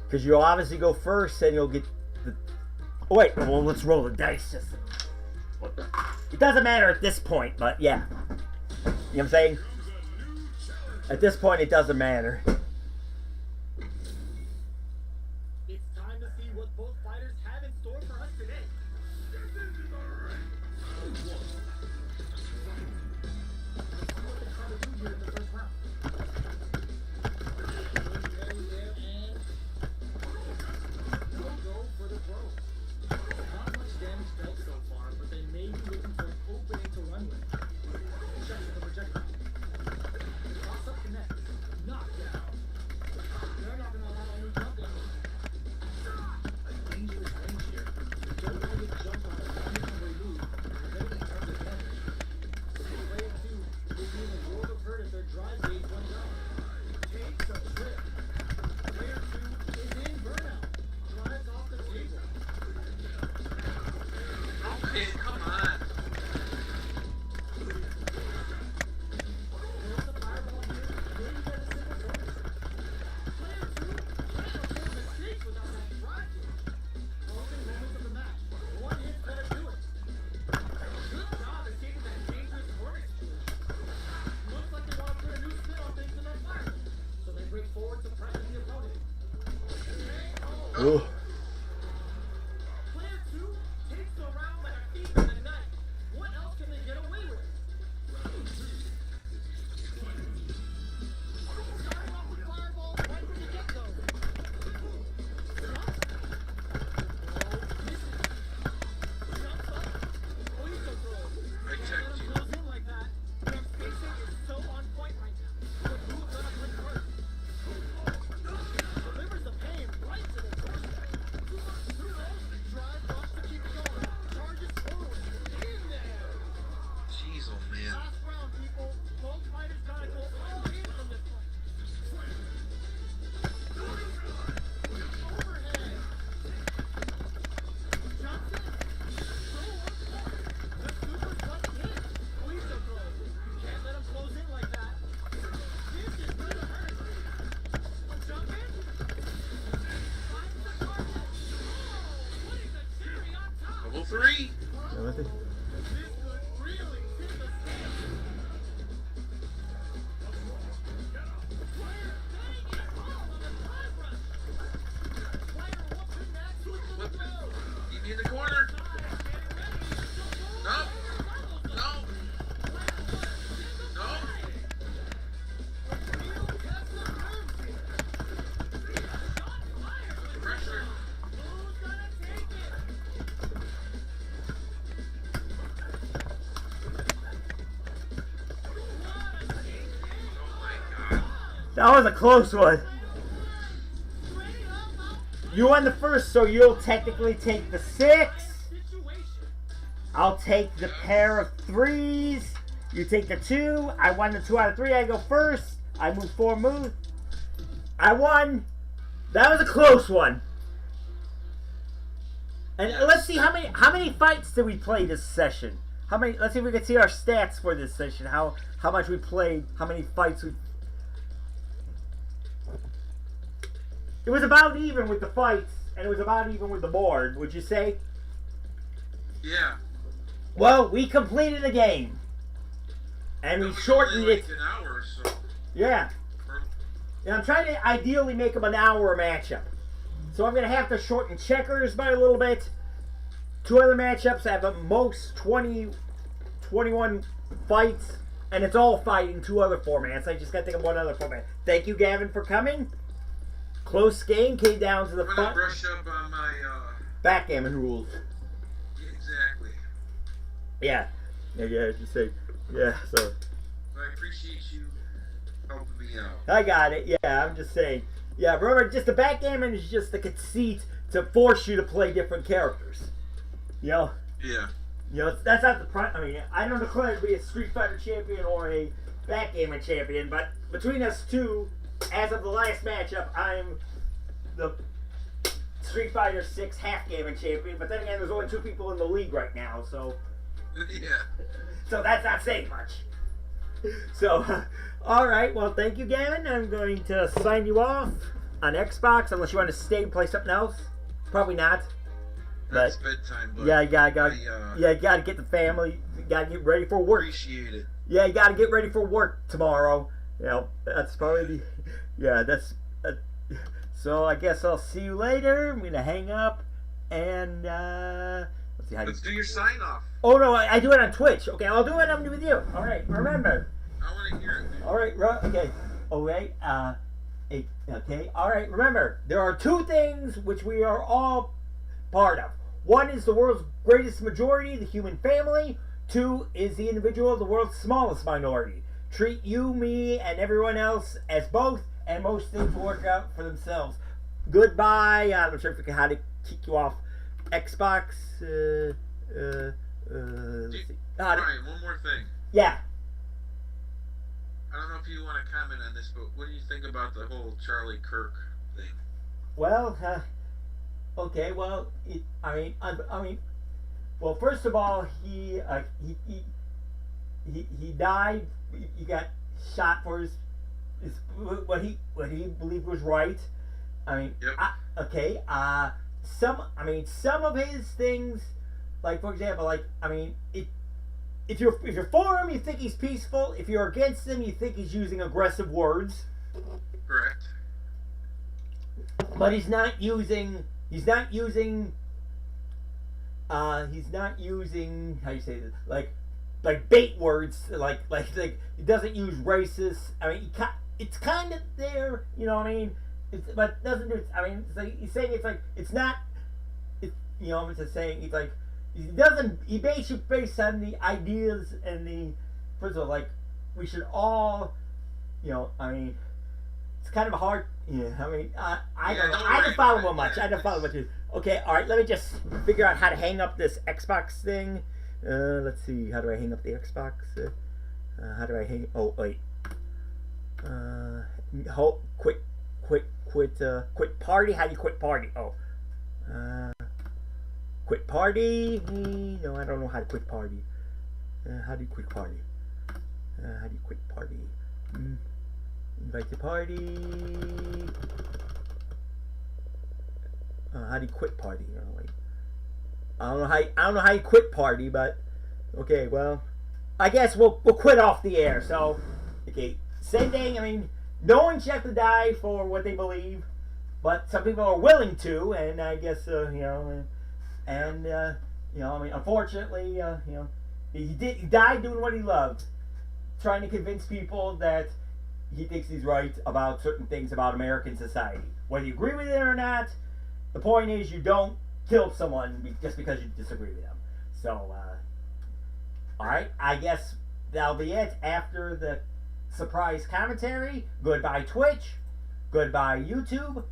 Because you'll obviously go first, and you'll get the. Oh wait, well let's roll the dice. It doesn't matter at this point, but yeah. You know what I'm saying? At this point, it doesn't matter. It's time to see what both fighters have in store for us today. Go for the throw. Not much damage dealt so far, but they may be looking for an opening to run with. Check with the projectile. Toss up connect. Knockdown. They're not gonna allow any jump damage. Dangerous range here. You don't want to get jumped on a unnecessary move. You're going to be turned advantage. So the way of 2 will be in a world of hurt if their drive gauge runs out. Takes a trip. Player 2 is in burnout. Drives off the table. Okay, come on. There's a fireball here. Maybe get a simple bonus. Player 2 can't afford mistakes without that drive gauge. Closing moments of the match. 1 hit better do it. Good job escaping that dangerous corner situation. Looks like they want to put a new spin on things in their fight. So they break forward to pressure the opponent. Ooh. Player 2 takes the round like a thief in the night. What else can they get away with? Starting off with fireball right from the get-go. Jumps. Oh, misses. Jumps up. Oh, he's so throw. I Can't let checked him you. close in like that. Their spacing is so on point right now. But who's gonna click first? Delivers the pain right to the doorstep. Who knows? Drive wants to keep going. Charges forward. In there. Jeez, oh man. Last round, people. Both fighters gotta go all in from this one. Overhead. Johnson. Throw once more. The super doesn't hit. Lisa throw. Can't let him close in like that. This is gonna hurt. A jump in. Finds the target. Oh, putting the cherry on top. Level 3. What is it? This could really tip the scale. Player getting it off on the time run. Player whooping that switch to the Whip throw. it. Keep me in the corner. Getting ready. No. No. No. Real test of nerves here. Shot fired with Pressure. Who's gonna take it? What a team game. Oh my god. That was a close one. Straight up out You won the first, so you'll technically take the 6. situation. I'll take the pair of 3s, You take the 2. I won the 2 out of 3. I go first. I move 4 moves. I won. That was a close one. And let's see how many fights did we play this session. Let's see if we can see our stats for this session. How much we played. How many fights we. It was about even with the fights, and it was about even with the board. Would you say? Yeah. Well, we completed the game. And we shortened like it. An hour or so. Yeah. And I'm trying to ideally make them an hour matchup. So I'm going to have to shorten checkers by a little bit. 2 other matchups have at most 21 fights. And it's all fighting 2 other formats. I just got to think of 1 other format. Thank you, Gavin, for coming. Close game. Came down to the I'm going to brush up on my... backgammon rules. Exactly. Yeah. Yeah, just say... Yeah, so... I appreciate you helping me out. I got it. Yeah, I'm just saying. Yeah, remember, just the backgammon is just the conceit to force you to play different characters. You know? Yeah. You know, that's not the prime. I mean, I don't declare to be a Street Fighter champion or a backgammon champion, but between us two, as of the last matchup, I'm the Street Fighter 6 half-gammon champion. But then again, there's only 2 people in the league right now, so... Yeah. So that's not saying much. So, alright, well, thank you, Gavin. I'm going to sign you off on Xbox, unless you want to stay and play something else. Probably not. That's But, bedtime, but yeah, you gotta get the family, you gotta get ready for work. appreciate it. Yeah, you gotta get ready for work tomorrow. You know, that's probably the, yeah, that's, so I guess I'll see you later. I'm gonna hang up, and, let's see how Let's do your sign off. Oh, no, I do it on Twitch. Okay, I'll do it with you. Alright, remember. I want to hear it. Alright, okay. Okay, okay, alright, remember, there are 2 things which we are all part of. 1 is the world's greatest majority, the human family. 2 is the individual, the world's smallest minority. Treat you, me, and everyone else as both, and most things will work out for themselves. Goodbye. I'm not sure if how to kick you off Xbox. Let's see. Ryan, one more thing. Yeah. I don't know if you want to comment on this, but what do you think about the whole Charlie Kirk thing? Well, okay. Well, I mean, well, first of all, he died. He got shot for his what he believed was right. I mean, Yep. okay. Some of his things, like for example, like I mean, if you're for him, you think he's peaceful. If you're against him, you think he's using aggressive words. Correct. But he's not using how you say this, like bait words, like he doesn't use racist. I mean, it's kind of there, you know what I mean? But doesn't do. I mean, it's like he's saying it's not. You know, it's just saying he's like he basically based on the ideas and the first of all, like we should all, you know, I mean, it's kind of hard. Yeah, I mean, I don't know. I didn't follow him much. Okay, all right. Let me just figure out how to hang up this Xbox thing. Let's see. How do I hang up the Xbox? How do I hang? Oh wait. Quit party. How do you quit party? Oh. Quit party. No, I don't know how to quit party. How do you quit party? How do you quit party? Invite to party. How do you quit party? Oh, wait. I don't know how you quit party, but okay. Well, I guess we'll quit off the air. So, okay, same thing. I mean, no one should have to die for what they believe, but some people are willing to, and I guess you know, and you know, I mean, unfortunately, you know, he died doing what he loved, trying to convince people that he thinks he's right about certain things about American society. Whether you agree with it or not, the point is you don't kill someone just because you disagree with them. So, alright, I guess that'll be it after the surprise commentary. Goodbye Twitch, goodbye YouTube.